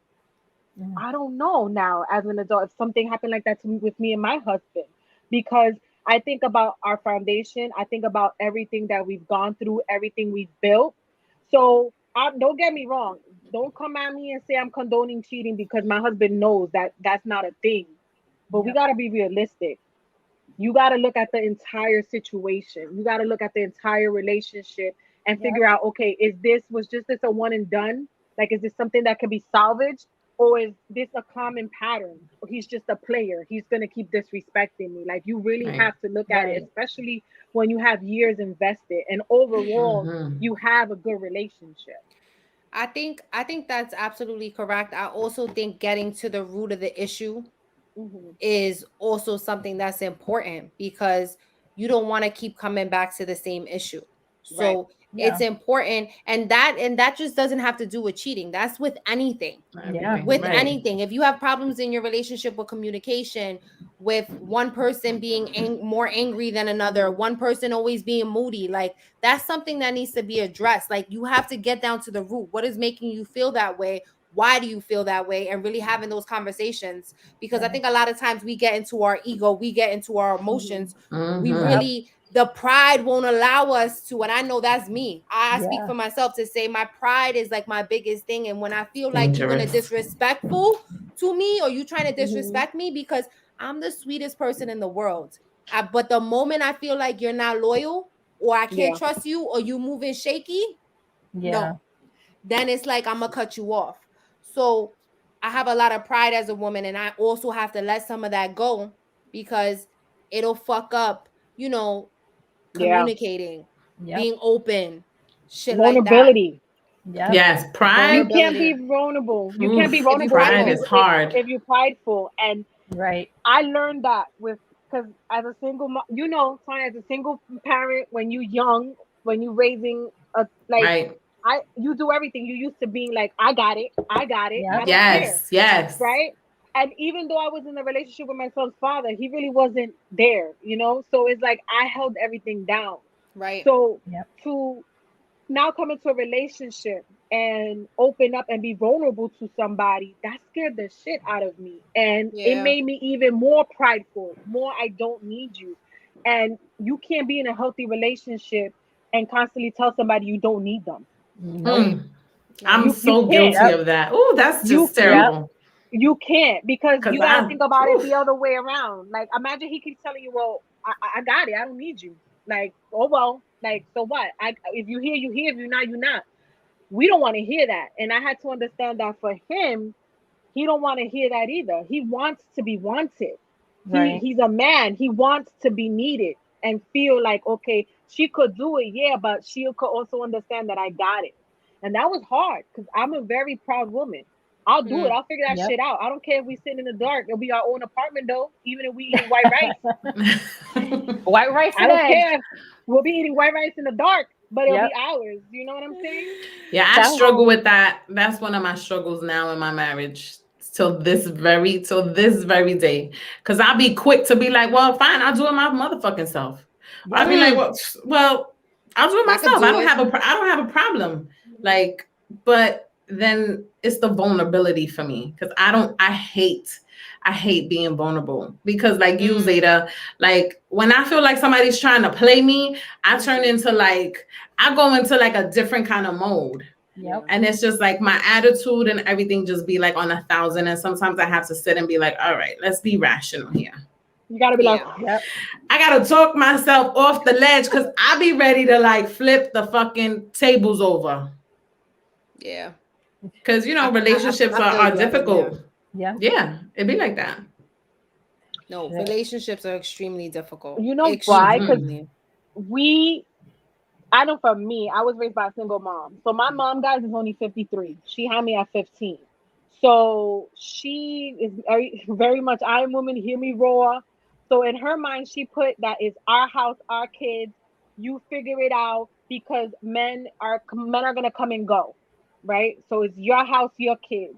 Speaker 4: Mm.
Speaker 1: I don't know now as an adult if something happened like that to me with me and my husband, because I think about our foundation, I think about everything that we've gone through, everything we've built. So don't get me wrong, don't come at me and say I'm condoning cheating, because my husband knows that that's not a thing. But we
Speaker 4: Yep.
Speaker 1: got to be realistic. You got to look at the entire situation. You got to look at the entire relationship and
Speaker 4: Yep.
Speaker 1: figure out, okay, was just this a one and done? Like, is this something that can be salvaged? Or is this a common pattern? Or he's just a player. He's going to keep disrespecting me. Like, you really
Speaker 3: Right.
Speaker 1: have to look at it,
Speaker 4: Right.
Speaker 1: especially when you have years invested and overall
Speaker 3: Mhm.
Speaker 1: you have a good relationship.
Speaker 2: I think that's absolutely correct. I also think getting to the root of the issue
Speaker 1: Hmm.
Speaker 2: is also something that's important, because you don't want to keep coming back to the same issue.
Speaker 1: Right.
Speaker 2: So
Speaker 4: Yeah.
Speaker 2: it's important, and that just doesn't have to do with cheating. That's with anything.
Speaker 4: Yeah.
Speaker 3: Everything.
Speaker 2: With
Speaker 3: Right.
Speaker 2: anything, if you have problems in your relationship with communication, with one person being more angry than another,
Speaker 1: Hmm.
Speaker 2: one person always being moody, like that's something that needs to be addressed. Like you have to get down to the root. What is making you feel that way? Why do you feel that way? And really having those conversations, because I
Speaker 4: Right.
Speaker 2: think a lot of times we get into our ego, we get into our
Speaker 1: Hmm.
Speaker 2: emotions. We
Speaker 3: Mhm.
Speaker 4: Yep.
Speaker 2: really, the pride won't allow us to, and I know that's me. I speak
Speaker 4: Yeah.
Speaker 2: for myself to say my pride is like my biggest thing. And when I feel like you're gonna
Speaker 3: Dangerous.
Speaker 2: disrespectful to me, or you trying to
Speaker 1: Hmm.
Speaker 2: disrespect me, because I'm the sweetest person in the world. But the moment I feel like you're not loyal, or I can't
Speaker 1: Yeah.
Speaker 2: trust you, or you moving shaky,
Speaker 4: Yeah.
Speaker 2: no, then it's like I'm gonna cut you off. So I have a lot of pride as a woman, and I also have to let some of that go, because it'll fuck up, you know,
Speaker 1: Yeah.
Speaker 2: communicating,
Speaker 4: Yep.
Speaker 2: being open, shit like that.
Speaker 1: Vulnerability.
Speaker 4: Yep.
Speaker 3: Yes, pride.
Speaker 1: You can't be
Speaker 2: Vulnerability.
Speaker 1: vulnerable. You can't be
Speaker 3: Oof,
Speaker 2: If you
Speaker 1: vulnerable
Speaker 3: pride
Speaker 2: prideful.
Speaker 3: is hard.
Speaker 1: if you're prideful. And
Speaker 4: Right.
Speaker 1: I learned that with, because as a single mom, Tanya, as a single parent, when you young, when you raising a, like,
Speaker 3: Right.
Speaker 1: you do everything. You used to being like, I got it, I
Speaker 4: Yep.
Speaker 1: don't care,
Speaker 3: Yes. Yes.
Speaker 1: right? And even though I was in a relationship with my son's father, he really wasn't there. So it's like I held everything down.
Speaker 2: Right.
Speaker 1: So
Speaker 4: Yep.
Speaker 1: to now come into a relationship and open up and be vulnerable to somebody, that scared the shit out of me. And it
Speaker 2: Yeah.
Speaker 1: made me even more prideful, more I don't need you. And you can't be in a healthy relationship and constantly tell somebody you don't need them.
Speaker 4: Nope.
Speaker 2: Right.
Speaker 3: Mm. I'm
Speaker 2: Right.
Speaker 1: You
Speaker 3: so
Speaker 1: can't.
Speaker 3: guilty
Speaker 4: Yep.
Speaker 3: of that. Oh, that's
Speaker 1: You
Speaker 3: just
Speaker 1: you
Speaker 4: Yep.
Speaker 3: terrible.
Speaker 1: you can't, because
Speaker 3: Cause
Speaker 1: you got to
Speaker 3: I,
Speaker 1: think about it
Speaker 3: oof,
Speaker 1: the other way around. Like, imagine he keeps telling you, well, I got it, I don't need you. Like, oh well, like, so what? If you hear, you hear. If you're not, you're not. We don't want to hear that. And I had to understand that for him, he don't want to hear that either. He wants to be wanted. He
Speaker 4: Right.
Speaker 1: he's a man. He wants to be needed and feel like, okay, she could do it, yeah, but she could also understand that I got it. And that was hard, because I'm a very proud woman. I'll do it.
Speaker 2: Mm.
Speaker 1: I'll figure that
Speaker 4: Yep.
Speaker 1: shit out. I don't care if we sitting in the dark. It'll be our own apartment though, even if we eating white rice.
Speaker 4: White rice
Speaker 1: I
Speaker 4: and
Speaker 1: don't
Speaker 4: eggs.
Speaker 1: care. We'll be eating white rice in the dark, but it'll
Speaker 4: Yep.
Speaker 1: be ours. You know what I'm saying?
Speaker 3: yeah, I
Speaker 4: That
Speaker 3: struggle
Speaker 4: whole.
Speaker 3: with that. That's one of my struggles now in my marriage till this very day. Cause I'll be quick to be like, well, fine, I'll do it my motherfucking self. Or I'll
Speaker 4: Yep.
Speaker 3: be like,
Speaker 2: Mm.
Speaker 3: well, I'll do it
Speaker 2: I could
Speaker 3: myself. I
Speaker 2: do
Speaker 3: don't
Speaker 2: it.
Speaker 3: have I don't have a problem.
Speaker 1: Mhm.
Speaker 3: Like, but then it's the vulnerability for me. Cause I hate being vulnerable, because like you,
Speaker 2: Mm.
Speaker 3: Zeta, like when I feel like somebody's trying to play me, I turn
Speaker 1: Mhm.
Speaker 3: into like, I go into like a different kind of mode.
Speaker 1: Yeah.
Speaker 4: Yep.
Speaker 3: And it's just like my attitude and everything just be like on 1,000. And sometimes I have to sit and be like, all right, let's be rational here.
Speaker 1: You gotta be like,
Speaker 2: Yeah.
Speaker 4: Yep.
Speaker 3: I gotta talk myself off the ledge, because I be ready to like flip the fucking tables over.
Speaker 2: Yeah.
Speaker 3: Because relationships
Speaker 2: I
Speaker 3: are,
Speaker 2: feel
Speaker 3: are
Speaker 2: you. I've been there.
Speaker 3: difficult.
Speaker 4: Yeah.
Speaker 3: Yeah, it'd be like that.
Speaker 2: No,
Speaker 4: Yeah.
Speaker 2: relationships are extremely difficult.
Speaker 1: you know why? Because
Speaker 3: Hmm.
Speaker 2: Extremely.
Speaker 1: we I know for me, I was raised by a single mom. So my mom, guys, is only 53. She had me at 15. So she is very, very much Iron Woman, hear me roar. So in her mind, she put that is our house, our kids. You figure it out, because men are gonna come and go, right? So it's your house, your kids.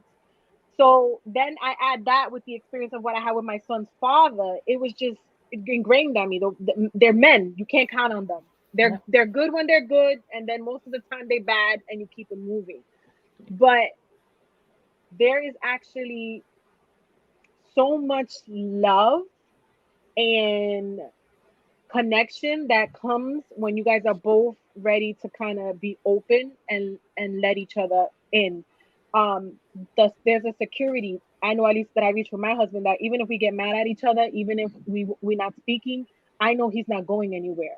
Speaker 1: So then I add that with the experience of what I had with my son's father. It was just ingrained on me. They're men. You can't count on them. They're good when they're good, and then most of the time they're bad, and you keep it moving. But there is actually so much love and connection that comes when you guys are both ready to kind of be open and let each other in. um there's a security, I know, at least that I reach with my husband, that even if we get mad at each other, even if we're not speaking, I know he's not going anywhere.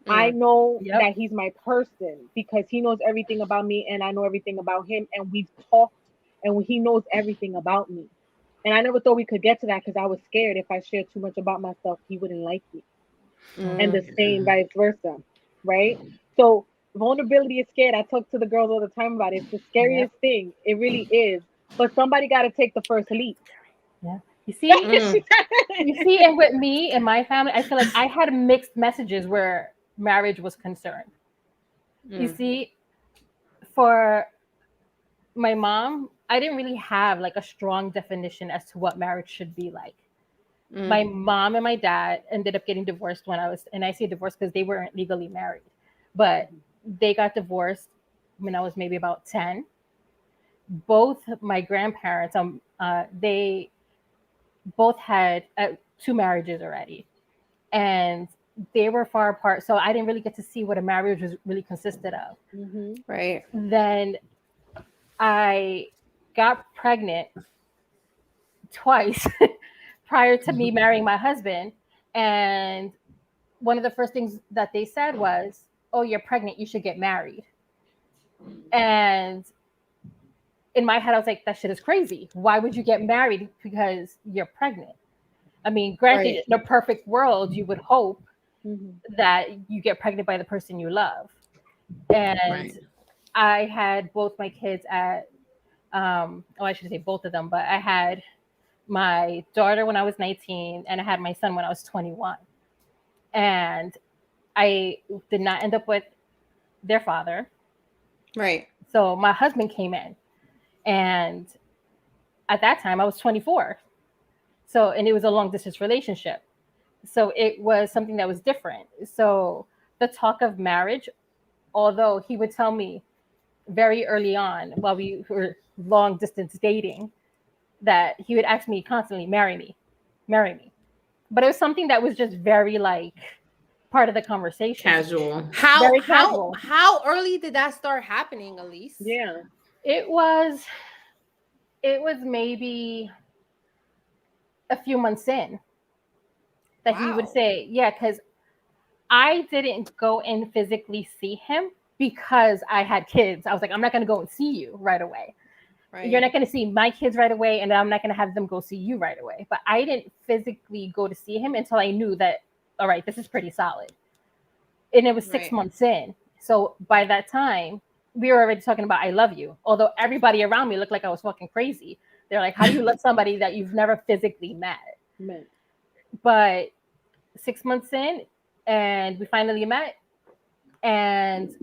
Speaker 1: I know
Speaker 4: Yep.
Speaker 1: that he's my person because he knows everything about me and I know everything about him, and we've talked, and he knows everything about me. And I never thought we could get to that because I was scared if I shared too much about myself, he wouldn't like me. And the same vice versa, right? So vulnerability is scared. I talk to the girls all the time about it. It's the scariest thing. It really is. But somebody got to take the first leap.
Speaker 4: Yeah. You see, and with me and my family, I feel like I had mixed messages where marriage was concerned. You see, for my mom, I didn't really have like a strong definition as to what marriage should be like. My mom and my dad ended up getting divorced when and I say divorced because they weren't legally married, but they got divorced when I was maybe about 10. Both my grandparents, they both had 2 marriages already, and they were far apart. So I didn't really get to see what a marriage was really consisted of.
Speaker 2: Right.
Speaker 4: Then I got pregnant twice prior to me marrying my husband. And one of the first things that they said was, "Oh, you're pregnant. You should get married." And in my head, I was like, that shit is crazy. Why would you get married because you're pregnant? I mean, granted, in a perfect world, you would hope that you get pregnant by the person you love. And I had both my kids at, I shouldn't say both of them, but I had my daughter when I was 19 and I had my son when I was 21. And I did not end up with their father.
Speaker 2: Right.
Speaker 4: So my husband came in, and at that time I was 24. So, and it was a long distance relationship. So it was something that was different. So the talk of marriage, although he would tell me very early on while we were long distance dating, that he would ask me constantly, marry me. But it was something that was just very like part of the conversation.
Speaker 3: Casual.
Speaker 2: How early did that start happening, Elise?
Speaker 1: Yeah.
Speaker 4: It was maybe a few months in that he would say, yeah, because I didn't go and physically see him because I had kids. I was like, I'm not going to go and see you right away. Right. You're not going to see my kids right away, and I'm not going to have them go see you right away. But I didn't physically go to see him until I knew that, all right, this is pretty solid. And it was 6 months in. So by that time, we were already talking about I love you. Although everybody around me looked like I was fucking crazy. They're like, how do you love somebody that you've never physically met? But 6 months in, and we finally met, and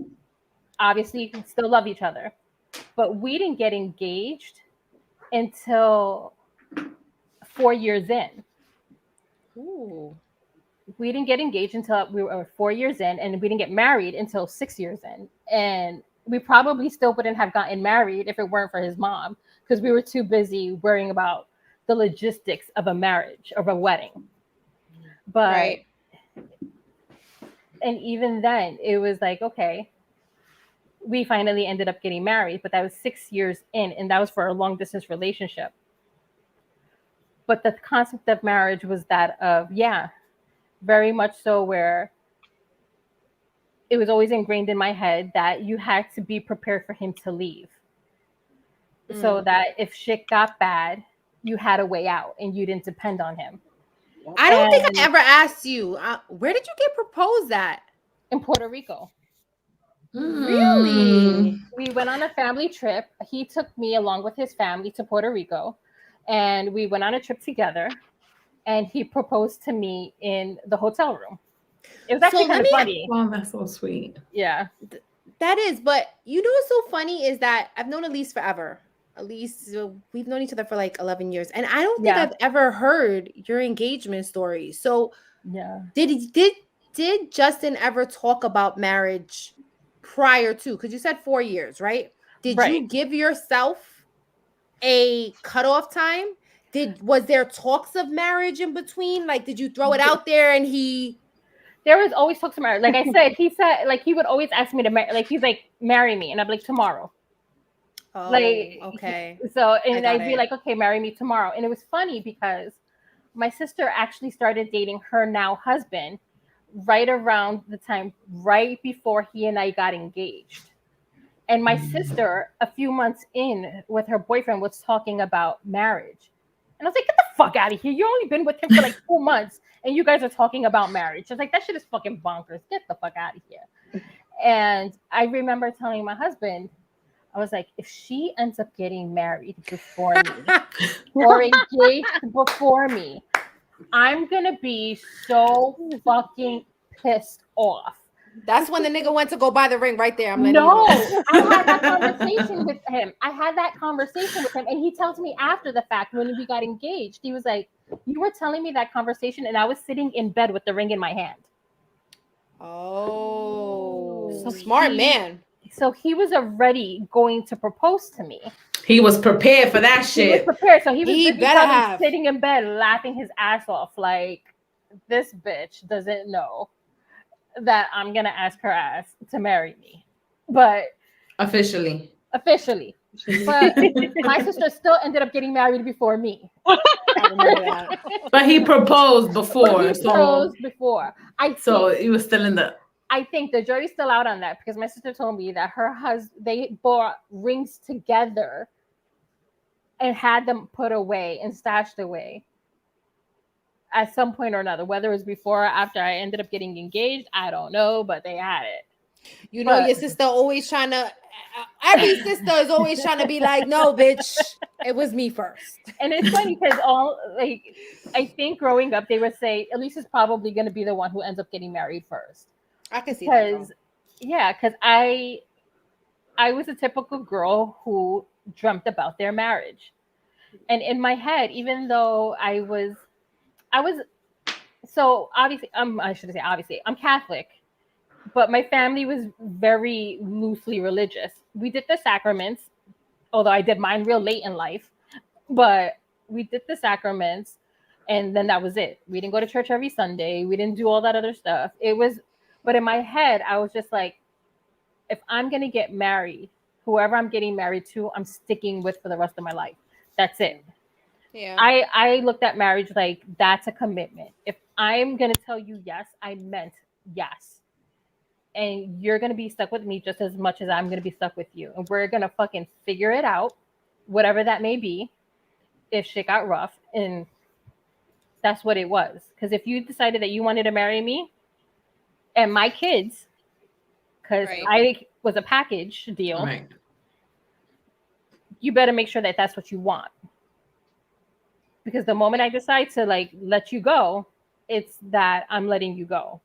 Speaker 4: obviously we still love each other. But we didn't get engaged until 4 years in.
Speaker 2: Ooh.
Speaker 4: We didn't get engaged until we were 4 years in, and we didn't get married until 6 years in. And we probably still wouldn't have gotten married if it weren't for his mom, because we were too busy worrying about the logistics of a marriage, of a wedding. But and even then, it was like, okay, we finally ended up getting married, but that was 6 years in, and that was for a long distance relationship. But the concept of marriage was that of, very much so, where it was always ingrained in my head that you had to be prepared for him to leave. So that if shit got bad, you had a way out and you didn't depend on him.
Speaker 2: I don't think I ever asked you, where did you get proposed at?
Speaker 4: In Puerto Rico.
Speaker 2: Really?
Speaker 4: We went on a family trip. He took me along with his family to Puerto Rico, and we went on a trip together, and he proposed to me in the hotel room. It was actually kind of funny.
Speaker 3: Oh, that's so sweet.
Speaker 4: Yeah.
Speaker 2: That is, but you know what's so funny is that I've known Elise forever. Elise, we've known each other for like 11 years, and I don't think I've ever heard your engagement story. So
Speaker 4: Yeah.
Speaker 2: Did Justin ever talk about marriage prior to? Because you said 4 years, right? Did
Speaker 4: Right.
Speaker 2: you give yourself a cutoff time? Was there talks of marriage in between? Like, did you throw it out there and he?
Speaker 4: There was always talks of marriage. Like I said, he said, like, he would always ask me to marry, like, he's like, marry me. And I'd be like, tomorrow.
Speaker 2: Oh,
Speaker 4: Like,
Speaker 2: okay.
Speaker 4: so,
Speaker 2: I
Speaker 4: and
Speaker 2: got
Speaker 4: I'd be
Speaker 2: it.
Speaker 4: like, okay, marry me tomorrow. And it was funny because my sister actually started dating her now husband right around the time, right before he and I got engaged. And my sister, a few months in with her boyfriend, was talking about marriage. And I was like, get the fuck out of here. You only been with him for like 2 months and you guys are talking about marriage. She's like, that shit is fucking bonkers. Get the fuck out of here. And I remember telling my husband, I was like, if she ends up getting married before me or engaged before me, I'm gonna be so fucking pissed off.
Speaker 2: That's when the nigga went to go buy the ring right there. I'm letting you
Speaker 4: No,
Speaker 2: know.
Speaker 4: I had that conversation with him. And he tells me after the fact when we got engaged, he was like, "You were telling me that conversation, and I was sitting in bed with the ring in my hand."
Speaker 2: Oh,
Speaker 4: So
Speaker 2: smart man.
Speaker 4: So he was already going to propose to me.
Speaker 3: He was prepared for that
Speaker 4: He was
Speaker 3: shit.
Speaker 4: prepared. So he was
Speaker 2: He
Speaker 4: busy
Speaker 2: better
Speaker 4: probably
Speaker 2: have.
Speaker 4: sitting in bed laughing his ass off, like, this bitch doesn't know that I'm gonna ask her ass to marry me. But
Speaker 3: Officially.
Speaker 4: But my sister still ended up getting married before me.
Speaker 2: I remember that.
Speaker 3: But he proposed
Speaker 4: But
Speaker 3: before.
Speaker 4: he proposed before.
Speaker 3: So he was still in the.
Speaker 4: I think the jury's still out on that because my sister told me that her husband, they bought rings together and had them put away and stashed away at some point or another. Whether it was before or after I ended up getting engaged, I don't know, but they had it.
Speaker 2: You know, your sister always trying to. Every sister is always trying to be like, no, bitch, it was me first.
Speaker 4: And it's funny because I think growing up, they would say Elisa's probably going to be the one who ends up getting married first.
Speaker 2: I can see that.
Speaker 4: Because I was a typical girl who dreamt about their marriage. And in my head, even though I was so obviously, I shouldn't say obviously, I'm Catholic, but my family was very loosely religious. We did the sacraments, although I did mine real late in life, but we did the sacraments and then that was it. We didn't go to church every Sunday. We didn't do all that other stuff. But in my head, I was just like, if I'm going to get married, whoever I'm getting married to, I'm sticking with for the rest of my life. That's it.
Speaker 2: Yeah.
Speaker 4: I looked at marriage like that's a commitment. If I'm going to tell you yes, I meant yes. And you're going to be stuck with me just as much as I'm going to be stuck with you. And we're going to fucking figure it out, whatever that may be, if shit got rough. And that's what it was. Because if you decided that you wanted to marry me and my kids, because I was a package deal, you better make sure that that's what you want. Because the moment I decide to like let you go, it's that I'm letting you go.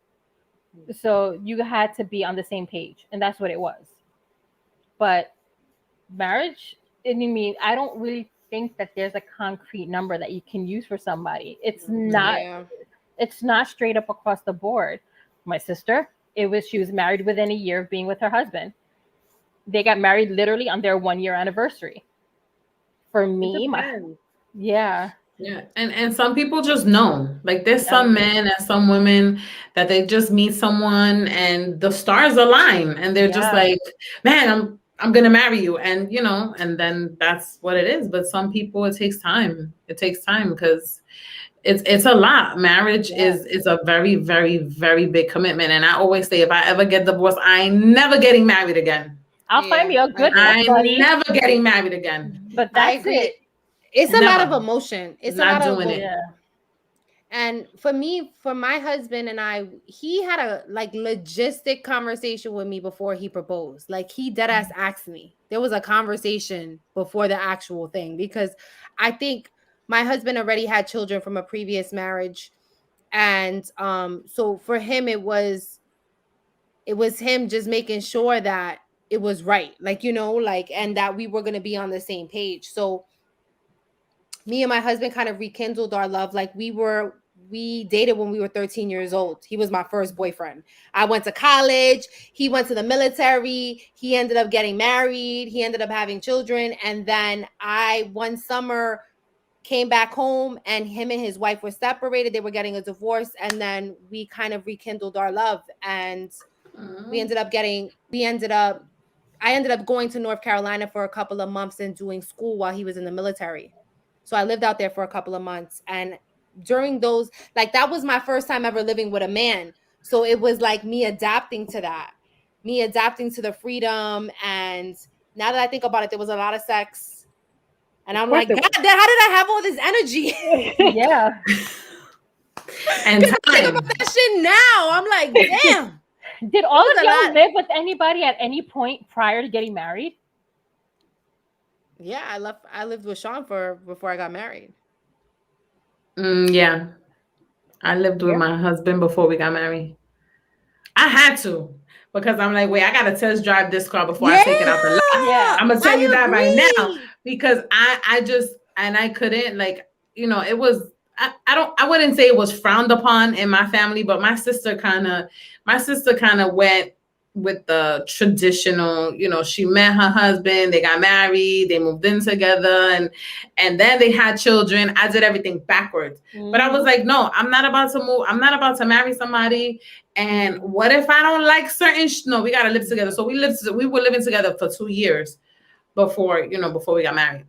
Speaker 4: So you had to be on the same page, and that's what it was. But marriage, I mean, I don't really think that there's a concrete number that you can use for somebody. It's not.
Speaker 2: Yeah.
Speaker 4: It's not straight up across the board. My sister, she was married within a year of being with her husband. They got married literally on their 1-year anniversary. For me, yeah.
Speaker 3: Yeah, and some people just know. Like there's some men and some women that they just meet someone and the stars align and they're just like, man, I'm gonna marry you, and and then that's what it is. But some people, it takes time. It takes time because it's a lot. Marriage is a very, very, very big commitment. And I always say, if I ever get divorced, I ain't never getting married again.
Speaker 4: I'll find me a good one,
Speaker 3: I'm never getting married again.
Speaker 4: But that's it.
Speaker 2: It's a lot of emotion. It's
Speaker 3: not
Speaker 2: a lot
Speaker 3: doing
Speaker 2: of
Speaker 3: it.
Speaker 2: And for my husband and I, he had a logistic conversation with me before he proposed. Like he dead ass asked me. There was a conversation before the actual thing because I think my husband already had children from a previous marriage, and so for him it was him just making sure that it was right, and that we were gonna be on the same page. So me and my husband kind of rekindled our love. Like we were we dated when we were 13 years old. He was my first boyfriend. I went to college. He went to the military. He ended up getting married. He ended up having children. And then one summer, came back home, and him and his wife were separated. They were getting a divorce. And then we kind of rekindled our love. And I ended up going to North Carolina for a couple of months and doing school while he was in the military. So I lived out there for a couple of months. And during those, like, that was my first time ever living with a man. So it was like me adapting to that, me adapting to the freedom. And now that I think about it, there was a lot of sex. And I'm like, God, how did I have all this energy?
Speaker 4: Yeah.
Speaker 3: And
Speaker 2: I think about that shit now. I'm like, damn.
Speaker 4: Did all of y'all live with anybody at any point prior to getting married?
Speaker 2: Yeah, I lived with Sean before I got married.
Speaker 3: Yeah. I lived with my husband before we got married. I had to, because I'm like, wait, I gotta test drive this car before I take it out the lot.
Speaker 4: Yeah.
Speaker 3: I'm gonna tell you that right now, because I couldn't, like, you know, it was, I wouldn't say it was frowned upon in my family, but my sister kind of went with the traditional, you know, she met her husband, they got married, they moved in together, and then they had children. I did everything backwards. But I was like, no, I'm not about to move. I'm not about to marry somebody. And what if I don't like certain no, we got to live together. So we were living together for 2 years before we got married.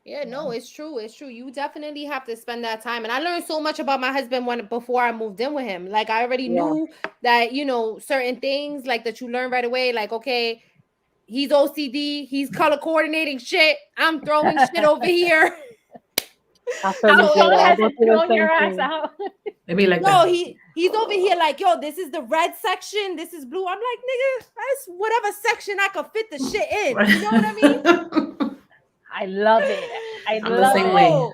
Speaker 2: Yeah, no, it's true. It's true. You definitely have to spend that time. And I learned so much about my husband before I moved in with him. Like, I already knew that, you know, certain things like that you learn right away. Like, okay, he's OCD. He's color coordinating shit. I'm throwing shit over here.
Speaker 4: Hasn't thrown your ass out.
Speaker 3: Maybe like
Speaker 2: no, he's over here like, yo, this is the red section. This is blue. I'm like, nigga, that's whatever section I could fit the shit in. You know what I mean?
Speaker 4: I love it.
Speaker 3: I'm the same way.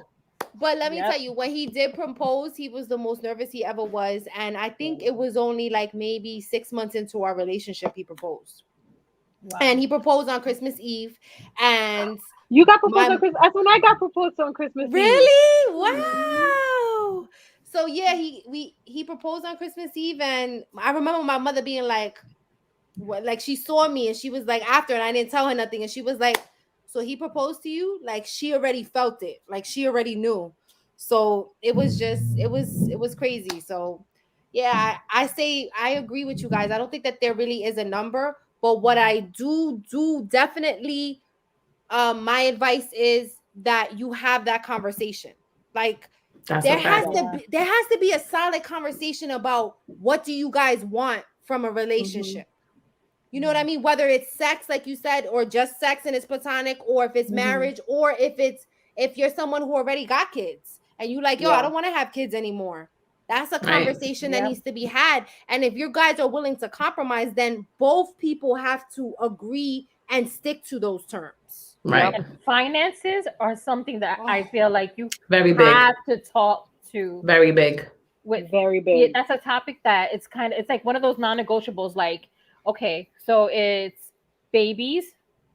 Speaker 2: But let me tell you, when he did propose, he was the most nervous he ever was. And I think it was only like maybe 6 months into our relationship he proposed. Wow. And he proposed on Christmas Eve. And
Speaker 1: you got proposed on Christmas. That's when I got proposed on Christmas Eve.
Speaker 2: Really? Wow. So yeah, he proposed on Christmas Eve, and I remember my mother being like, what, like, she saw me and she was like, after, and I didn't tell her nothing, and she was like, so he proposed to you? Like, she already felt it. Like, she already knew. So it was crazy. So yeah, I say I agree with you guys. I don't think that there really is a number, but what I do definitely, my advice is that you have that conversation. Like, there has to be a solid conversation about what do you guys want from a relationship. You know what I mean? Whether it's sex, like you said, or just sex and it's platonic, or if it's marriage, or if you're someone who already got kids and you like, yo, I don't want to have kids anymore. That's a conversation that needs to be had. And if you guys are willing to compromise, then both people have to agree and stick to those terms.
Speaker 3: Right.
Speaker 4: And finances are something that I feel like you
Speaker 3: have
Speaker 4: to talk to.
Speaker 3: Very big.
Speaker 1: Very big.
Speaker 4: That's a topic that it's like one of those non-negotiables. Like, okay, so it's babies.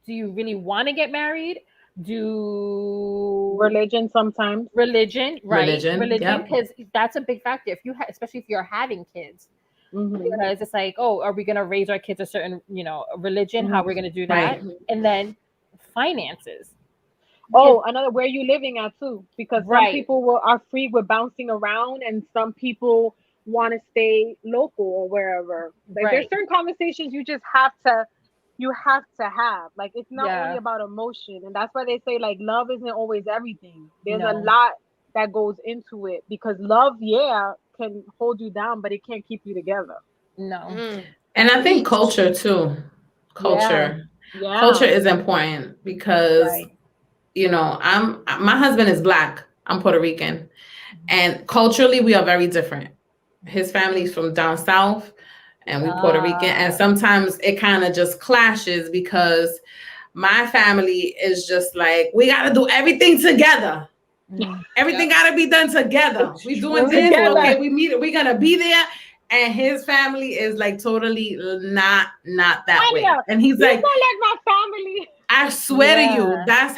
Speaker 4: Do you really want to get married?
Speaker 1: Religion sometimes.
Speaker 4: Religion, right?
Speaker 3: Religion,
Speaker 4: because that's a big factor. If you especially if you're having kids, because it's like, oh, are we gonna raise our kids a certain, religion? How we're gonna do that? And then finances.
Speaker 1: Oh, another, where you living at too? Because some people are free with bouncing around, and some people want to stay local or wherever. Like, there's certain conversations you just have to have. Like, it's not only about emotion, and that's why they say, like, love isn't always everything. There's a lot that goes into it, because love can hold you down, but it can't keep you together.
Speaker 4: No.
Speaker 3: And I think culture too. Culture is important, because my husband is Black, I'm Puerto Rican, and culturally we are very different. His family's from down south, and we Puerto Rican, and sometimes it kind of just clashes, because my family is just like, we got to do everything together. Everything got to be done together. We doing this, okay? We're gonna be there. And his family is like totally not that way. And he's like,
Speaker 1: not like my family.
Speaker 3: I swear to you, that's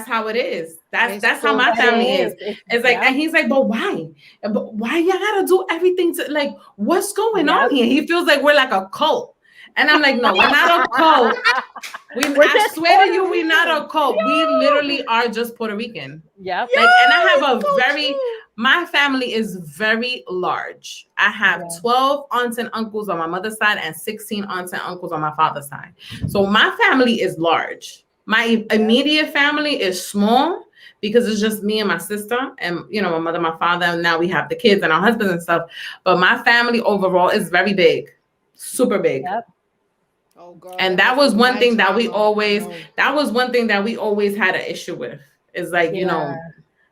Speaker 3: how it is. That's how
Speaker 2: so
Speaker 3: my family is.
Speaker 4: It's
Speaker 3: It's like, and he's like, but why? But why you gotta do everything to, like, what's going on here? He feels like we're like a cult. And I'm like, no, we're not a cult. I swear to you, we're not a cult. We literally are just Puerto Rican.
Speaker 4: Yep.
Speaker 3: Like, and I have my family is very large. I have 12 aunts and uncles on my mother's side and 16 aunts and uncles on my father's side. So my family is large. My immediate family is small because it's just me and my sister and, you know, my mother, my father, and now we have the kids and our husbands and stuff. But my family overall is very big, super big.
Speaker 4: Yep.
Speaker 2: Oh, girl,
Speaker 3: And that was one thing that we always had an issue with. Is like, you know,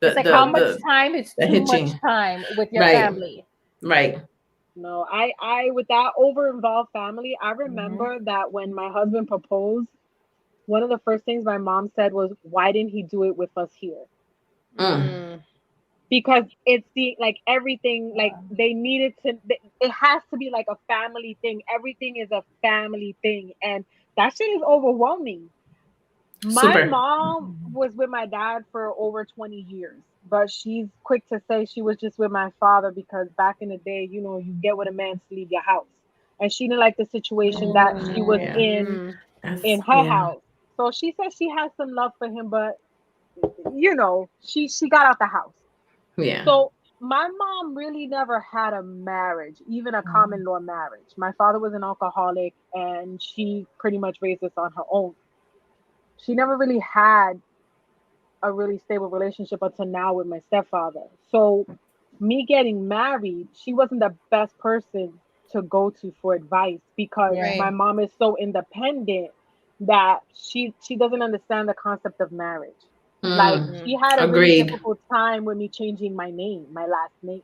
Speaker 4: it's like how much time is too much time with your family.
Speaker 3: Right.
Speaker 1: No, I with that over involved family, I remember that when my husband proposed, one of the first things my mom said was, why didn't he do it with us here? Because it's like everything, like they needed to, it has to be like a family thing. Everything is a family thing. And that shit is overwhelming. My mom was with my dad for over 20 years, but she's quick to say she was just with my father because back in the day, you know, you get with a man to leave your house. And she didn't like the situation that she was in her house. So she said she has some love for him, but you know, she got out the house.
Speaker 3: Yeah.
Speaker 1: So my mom really never had a marriage, even a common law marriage. My father was an alcoholic and she pretty much raised us on her own. She never really had a really stable relationship until now with my stepfather. So me getting married, she wasn't the best person to go to for advice because my mom is so independent that she doesn't understand the concept of marriage. Like she had a really difficult time with me changing my name, my last name,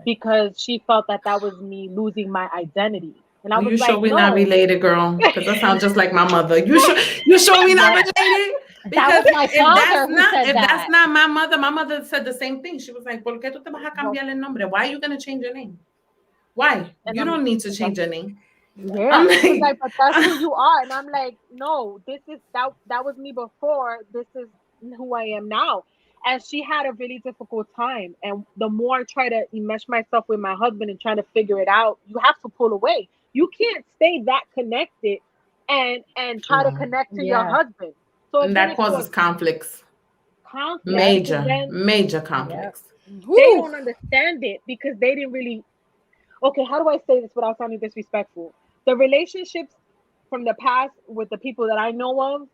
Speaker 1: because she felt that was me losing my identity. And I was
Speaker 3: you
Speaker 1: like,
Speaker 3: sure we're not related, girl? Because that sounds just like my mother. You sure we're not related? Because
Speaker 4: that was my father
Speaker 3: if that's not my mother said the same thing. She was like, ¿Por qué tú te vas a cambiar el nombre? Why are you going to change your name? Why? You don't need to change your name.
Speaker 1: Yeah, I'm like, but that's who you are. And I'm like, no, this is that was me before. This is who I am now. And she had a really difficult time. And the more I try to enmesh myself with my husband and trying to figure it out, you have to pull away. You can't stay that connected and try to connect to your husband. So
Speaker 3: and that causes conflicts. Major conflicts.
Speaker 1: They don't understand it because they didn't really. Okay, how do I say this without sounding disrespectful? The relationships from the past with the people that I know of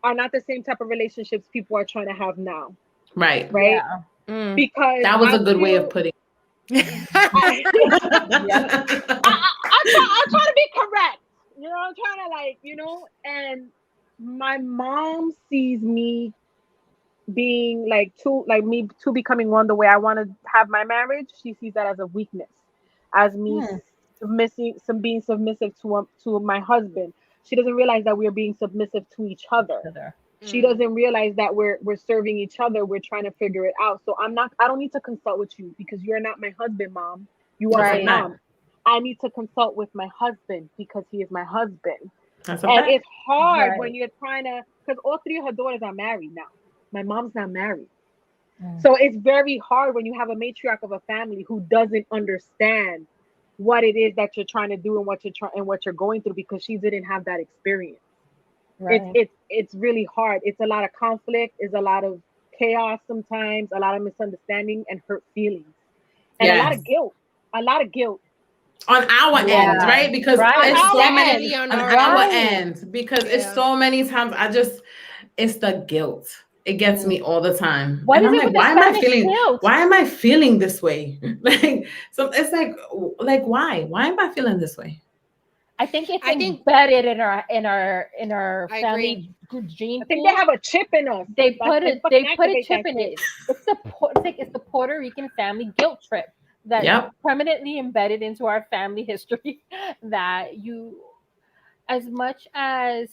Speaker 1: are not the same type of relationships people are trying to have now.
Speaker 3: Right.
Speaker 1: Yeah. Because
Speaker 3: that was a good way of putting it.
Speaker 1: I try to be correct. You know, I'm trying to like, you know, and my mom sees me being like two becoming one the way I want to have my marriage. She sees that as a weakness, as me being submissive to my husband. She doesn't realize that we're being submissive to each other. She doesn't realize that we're serving each other. We're trying to figure it out. So I don't need to consult with you because you're not my husband, mom. You are my mom. I need to consult with my husband because he is my husband. And it's hard when you're trying to, because all three of her daughters are married now. My mom's not married. So it's very hard when you have a matriarch of a family who doesn't understand what it is that you're trying to do and what you're going through because she didn't have that experience. It's really hard. It's a lot of conflict, it's a lot of chaos sometimes, a lot of misunderstanding and hurt feelings. And a lot of guilt.
Speaker 3: On our end, right? Because it's so many on our end. Because it's so many times it's the guilt. It gets me all the time.
Speaker 4: What
Speaker 3: and
Speaker 4: is
Speaker 3: I'm
Speaker 4: it
Speaker 3: like,
Speaker 4: with
Speaker 3: why am I feeling this way? Like, so it's like why? Why am I feeling this way?
Speaker 4: I think it's embedded in our family gene.
Speaker 1: I think they have a chip in us.
Speaker 4: They put a chip in it. It's the Puerto Rican family guilt trip that permanently embedded into our family history. That you, as much as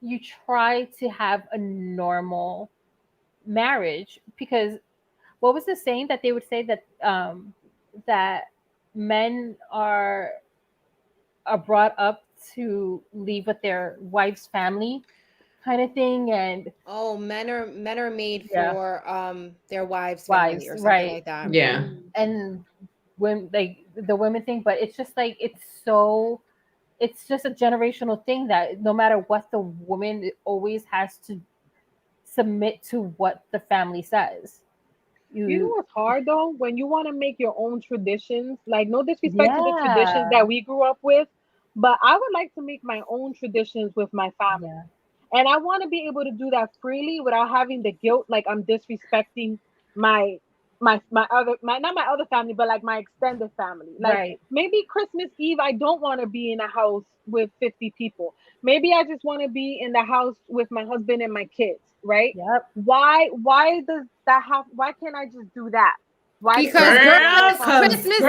Speaker 4: you try to have a normal marriage, because what was the saying that they would say that that men are brought up to leave with their wife's family kind of thing, and
Speaker 2: Oh, men are made
Speaker 4: yeah,
Speaker 2: for their wives' family
Speaker 4: wives,
Speaker 2: or something
Speaker 4: right?
Speaker 2: like that.
Speaker 3: Yeah.
Speaker 4: And when like the women thing, but it's just like it's just a generational thing that no matter what the woman always has to submit to what the family says.
Speaker 1: You know
Speaker 4: You
Speaker 1: what's hard though? When you want to make your own traditions, like no disrespect to the traditions
Speaker 4: yeah,
Speaker 1: that we grew up with, but I would like to make my own traditions with my family.
Speaker 4: yeah,
Speaker 1: And I want to be able to do that freely without having the guilt like I'm disrespecting my my other my not my other family, but like my extended family. Like
Speaker 4: right.
Speaker 1: maybe Christmas Eve I don't want to be in a house with 50 people. Maybe I just want to be in the house with my husband and my kids, right?
Speaker 4: Yep.
Speaker 1: Why does that have why can't I just do that? Why does it
Speaker 2: Because
Speaker 1: have to
Speaker 2: girl,
Speaker 1: be all
Speaker 2: it's Christmas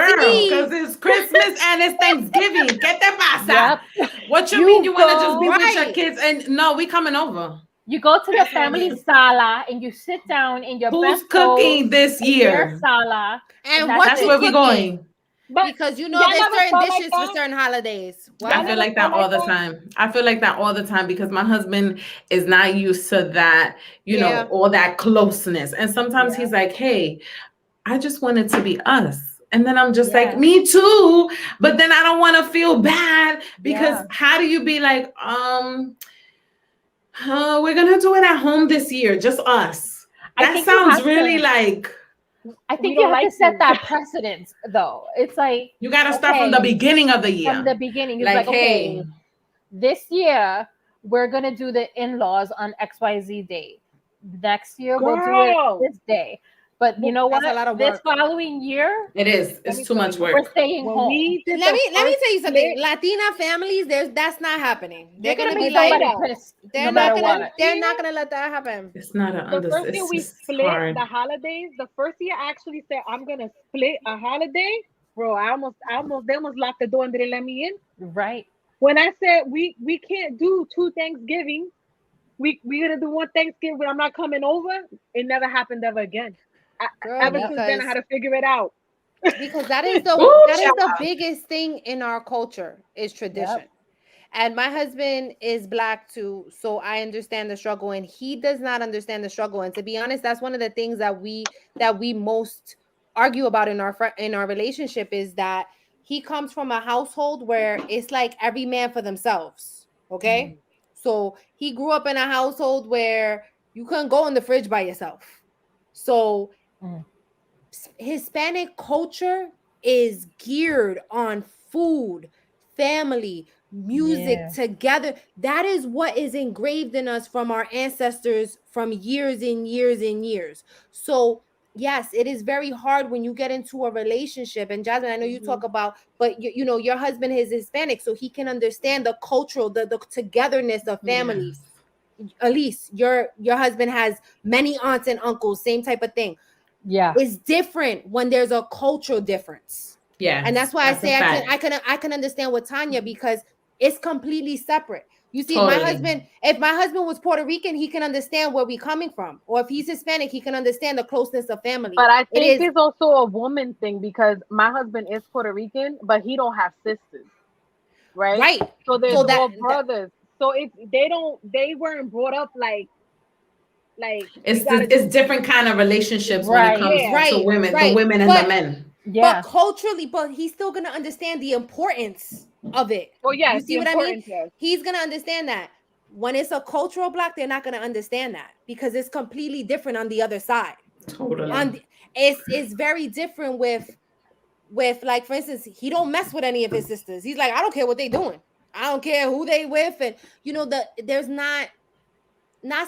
Speaker 3: Cause
Speaker 2: Eve.
Speaker 3: it's Christmas and it's Thanksgiving. ¿Qué te pasa?
Speaker 4: Yep.
Speaker 3: What you mean
Speaker 4: You
Speaker 3: you want to just be
Speaker 4: go
Speaker 3: with your
Speaker 2: Right.
Speaker 3: kids? And no, we coming over.
Speaker 4: you go to the
Speaker 3: That's what it
Speaker 4: family
Speaker 3: is.
Speaker 4: sala and you sit down in your
Speaker 3: Who's
Speaker 4: best clothes
Speaker 3: cooking this
Speaker 4: in their
Speaker 3: year?
Speaker 4: sala, and
Speaker 2: And
Speaker 4: that's
Speaker 2: what
Speaker 3: That's
Speaker 2: you
Speaker 3: where
Speaker 4: it.
Speaker 3: we
Speaker 2: cooking?
Speaker 3: going.
Speaker 1: But
Speaker 2: Because you know
Speaker 1: y'all
Speaker 2: there's
Speaker 1: never
Speaker 2: certain
Speaker 1: felt like
Speaker 2: dishes for
Speaker 1: that?
Speaker 2: certain holidays.
Speaker 1: Y'all
Speaker 3: I
Speaker 2: What?
Speaker 3: feel
Speaker 1: never
Speaker 3: like that
Speaker 1: felt
Speaker 3: all
Speaker 1: like
Speaker 3: the
Speaker 1: that?
Speaker 3: time. I feel like that all the time because my husband is not used to that,
Speaker 2: Yeah.
Speaker 3: all that closeness. And sometimes
Speaker 4: Yeah.
Speaker 3: he's like, hey, I just want it to be us. And then I'm just like,
Speaker 4: Yeah.
Speaker 3: me too. But then I don't want to feel bad because
Speaker 4: Yeah.
Speaker 3: how do you be like, we're gonna do it at home this year, just us.
Speaker 4: I
Speaker 3: That
Speaker 4: think you
Speaker 3: sounds
Speaker 4: have
Speaker 3: really
Speaker 4: to
Speaker 3: like
Speaker 4: I
Speaker 1: We
Speaker 4: think you
Speaker 1: don't
Speaker 4: have to
Speaker 1: like
Speaker 4: set
Speaker 1: you.
Speaker 4: that precedence though. It's like,
Speaker 3: you gotta start from the
Speaker 4: okay,
Speaker 3: beginning of the
Speaker 4: from
Speaker 3: year.
Speaker 4: the beginning, it's
Speaker 3: Like,
Speaker 4: like,
Speaker 3: hey,
Speaker 4: okay, this year we're gonna do the in-laws on XYZ day. Next year we'll do it
Speaker 1: Girl,
Speaker 4: this day. But you
Speaker 1: w-
Speaker 4: know
Speaker 2: That's a
Speaker 4: what?
Speaker 2: lot of
Speaker 4: This
Speaker 2: work.
Speaker 4: following year,
Speaker 3: it is.
Speaker 1: let
Speaker 3: It's
Speaker 1: me
Speaker 3: too
Speaker 1: tell
Speaker 3: much
Speaker 1: you.
Speaker 4: we're
Speaker 3: work.
Speaker 4: staying
Speaker 1: When
Speaker 4: home.
Speaker 1: we did
Speaker 2: Let
Speaker 1: the
Speaker 2: me
Speaker 1: first
Speaker 2: tell you something.
Speaker 1: split,
Speaker 2: Latina families, that's not happening.
Speaker 4: You're
Speaker 2: They're
Speaker 4: gonna
Speaker 2: gonna
Speaker 4: make
Speaker 2: be
Speaker 1: but
Speaker 2: like,
Speaker 4: somebody
Speaker 1: Jada,
Speaker 4: pissed no
Speaker 2: they're not
Speaker 4: matter
Speaker 1: the
Speaker 2: gonna
Speaker 1: first
Speaker 4: what.
Speaker 2: they're
Speaker 1: year,
Speaker 2: not gonna let that happen.
Speaker 3: It's not a
Speaker 1: the
Speaker 3: under.
Speaker 1: first year
Speaker 3: It's
Speaker 1: we
Speaker 3: just
Speaker 1: split
Speaker 3: hard.
Speaker 1: the holidays, the first year I actually said I'm gonna split a holiday. Bro, they almost locked the door and didn't let me in.
Speaker 4: Right.
Speaker 1: When I said we can't do two Thanksgiving, we gonna do one Thanksgiving, but I'm not coming over. It never happened ever again.
Speaker 2: Girl,
Speaker 1: Ever
Speaker 4: Yep.
Speaker 1: since then, I had
Speaker 2: because
Speaker 1: to figure it out.
Speaker 2: that is
Speaker 3: Ooh,
Speaker 2: the
Speaker 3: child.
Speaker 2: biggest thing in our culture is tradition.
Speaker 4: Yep.
Speaker 2: And my husband is black too, so I understand the struggle and he does not understand the struggle. And to be honest, that's one of the things that we most argue about in in our relationship is that he comes from a household where it's like every man for themselves, okay?
Speaker 1: Mhm.
Speaker 2: So he grew up in a household where you couldn't go in the fridge by yourself. So
Speaker 4: Mm.
Speaker 2: Hispanic culture is geared on food, family, music
Speaker 4: Yeah.
Speaker 2: together. That is what is engraved in us from our ancestors from years and years and years. So, yes, it is very hard when you get into a relationship. And Jasmine, I know you talk
Speaker 1: Mhm.
Speaker 2: about, but your husband is Hispanic, so he can understand the cultural, the togetherness of
Speaker 3: Yeah.
Speaker 2: families. Elise, your husband has many aunts and uncles, same type of thing.
Speaker 4: Yeah.
Speaker 2: It's different when there's a cultural difference. And that's
Speaker 3: Yes,
Speaker 2: why I
Speaker 3: that's a
Speaker 2: say
Speaker 3: fact.
Speaker 2: I can understand with Tanya because it's completely separate. You see,
Speaker 3: Totally.
Speaker 2: if my husband was Puerto Rican, he can understand where we coming from. Or if he's Hispanic, he can understand the closeness of family.
Speaker 1: But I
Speaker 2: It
Speaker 1: think
Speaker 2: is
Speaker 1: it's also a woman thing because my husband is Puerto Rican, but he don't have sisters, right?
Speaker 2: right.
Speaker 1: So there's
Speaker 2: So
Speaker 3: Mhm.
Speaker 1: all
Speaker 2: that
Speaker 1: brothers. So they weren't brought up like you gotta
Speaker 3: It's
Speaker 1: do
Speaker 3: different kind of relationships when it
Speaker 4: Right.
Speaker 3: comes
Speaker 1: yeah.
Speaker 3: to
Speaker 2: right,
Speaker 3: women, the
Speaker 2: right.
Speaker 3: women and the men.
Speaker 2: But
Speaker 4: Yeah.
Speaker 2: culturally, but he's still gonna understand the importance of it.
Speaker 1: Oh
Speaker 2: You
Speaker 1: yes, the
Speaker 2: see what I mean?
Speaker 1: importance, yes.
Speaker 2: He's gonna understand that. When it's a cultural block, they're not gonna understand that because it's completely different on the other side.
Speaker 3: Totally.
Speaker 1: Yes.
Speaker 2: On the, it's very different with like for instance, he don't mess with any of his sisters. He's like, I don't care what they doing. I don't care who they with, and there's not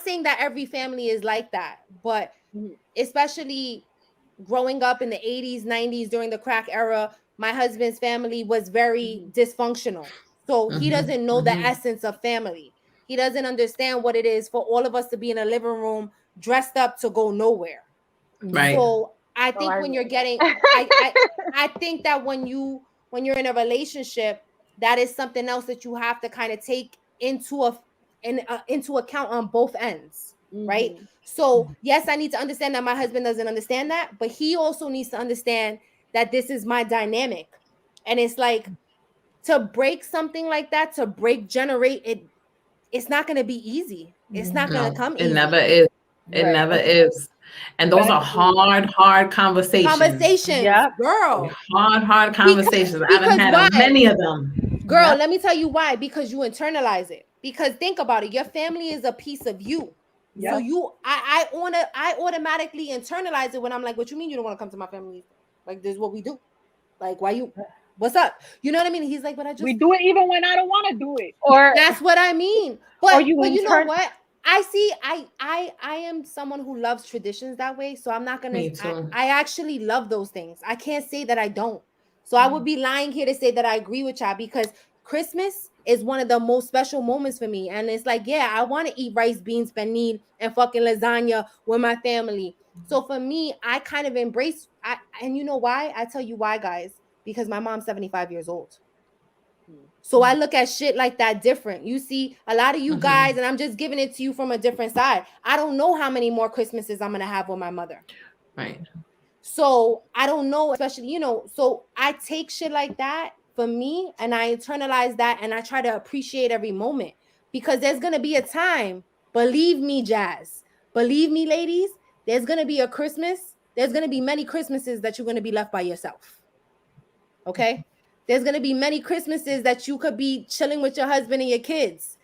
Speaker 2: saying that every family is like that, but
Speaker 1: Mhm.
Speaker 2: especially growing up in the 80s, 90s during the crack era, my husband's family was very
Speaker 1: Mhm.
Speaker 2: dysfunctional. So he
Speaker 3: Hmm.
Speaker 2: doesn't know the
Speaker 3: Hmm.
Speaker 2: essence of family. He doesn't understand what it is for all of us to be in a living room dressed up to go nowhere.
Speaker 4: Mhm.
Speaker 3: Right.
Speaker 2: So I
Speaker 1: Oh,
Speaker 2: think
Speaker 1: I
Speaker 2: when you're
Speaker 1: know.
Speaker 2: getting I think that when you're in a relationship, that is something else that you have to kind of take into account on both ends, right?
Speaker 1: Mhm.
Speaker 2: So yes, I need to understand that my husband doesn't understand that, but he also needs to understand that this is my dynamic. And it's like to break something like that, to break generate it, it's not going to be easy. It's not gonna
Speaker 3: No,
Speaker 2: come
Speaker 3: it
Speaker 2: easy.
Speaker 3: never is. It
Speaker 4: Right.
Speaker 3: never is. And those are hard conversations.
Speaker 2: Conversations,
Speaker 4: Yep.
Speaker 2: girl.
Speaker 3: Hard
Speaker 2: Because
Speaker 3: conversations. I done
Speaker 2: because
Speaker 3: had
Speaker 2: why?
Speaker 3: many of them.
Speaker 2: Girl,
Speaker 4: Yep.
Speaker 2: let me tell you why. Because you internalize it. Because think about it. Your family is a piece of you. So I automatically internalize it when I'm like, what you mean you don't want to come to my family? Like, this is what we do. Like, why you? What's up? You know what I mean? He's like, but I just.
Speaker 1: We do it even when I don't want to do it.
Speaker 4: Or
Speaker 2: That's what I mean.
Speaker 4: or
Speaker 2: But
Speaker 4: you
Speaker 2: you know
Speaker 4: intern.
Speaker 2: what? I see. I am someone who loves traditions that way. So I'm not gonna.
Speaker 3: Me too.
Speaker 2: I actually love those things. I can't say that I don't. So I would be lying here to say that I agree with y'all because Christmas is one of the most special moments for me. And it's like, yeah, I want to eat rice, beans, panin, and fucking lasagna with my family. So for me, I kind of embrace. And you know why? I tell you why, guys. Because my mom's 75 years old. So I look at shit like that different. You see, a lot of you guys, and I'm just giving it to you from a different side. I don't know how many more Christmases I'm gonna have with my mother.
Speaker 3: Right.
Speaker 2: So I don't know, especially, so I take shit like that for me and I internalize that and I try to appreciate every moment because there's gonna be a time, believe me, Jazz, believe me, ladies, there's gonna be a Christmas, there's gonna be many Christmases that you're gonna be left by yourself. Okay? There's gonna be many Christmases that you could be chilling with your husband and your kids.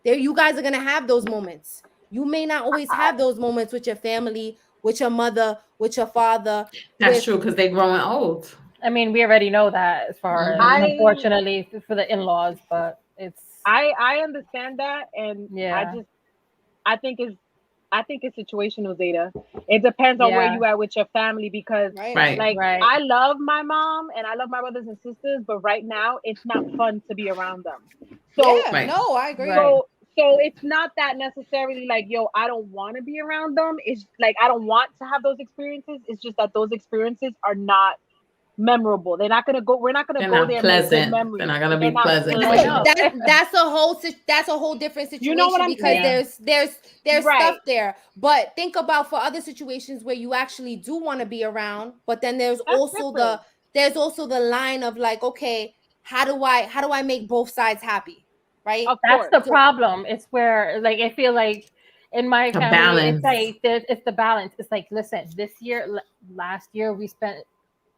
Speaker 2: There, you guys are gonna have those moments. You may not always have those moments with your family, with your mother, with your father.
Speaker 3: That's true because they're growing old.
Speaker 4: I mean, we already know that as far as unfortunately for the in-laws, but it's
Speaker 1: I understand that, and
Speaker 4: yeah.
Speaker 1: I think it's situational, Zeta. It depends on where you at with your family because
Speaker 3: Right.
Speaker 1: like I love my mom and I love my brothers and sisters, but right now it's not fun to be around them. So
Speaker 2: no, I agree.
Speaker 1: So it's not that necessarily like, yo, I don't want to be around them. It's like I don't want to have those experiences. It's just that those experiences are not memorable. They're not gonna go. We're not gonna go there and make good memories.
Speaker 3: They're not gonna be pleasant.
Speaker 2: That's a whole different situation.
Speaker 1: You know what I'm
Speaker 2: because
Speaker 1: saying?
Speaker 2: there's stuff there. But think about for other situations where you actually do want to be around, but then there's also the line of like, okay, how do I make both sides happy? Right?
Speaker 4: That's the problem. It's where like I feel like in my family,
Speaker 3: balance.
Speaker 4: it's like it's the balance. It's like, listen, last year we spent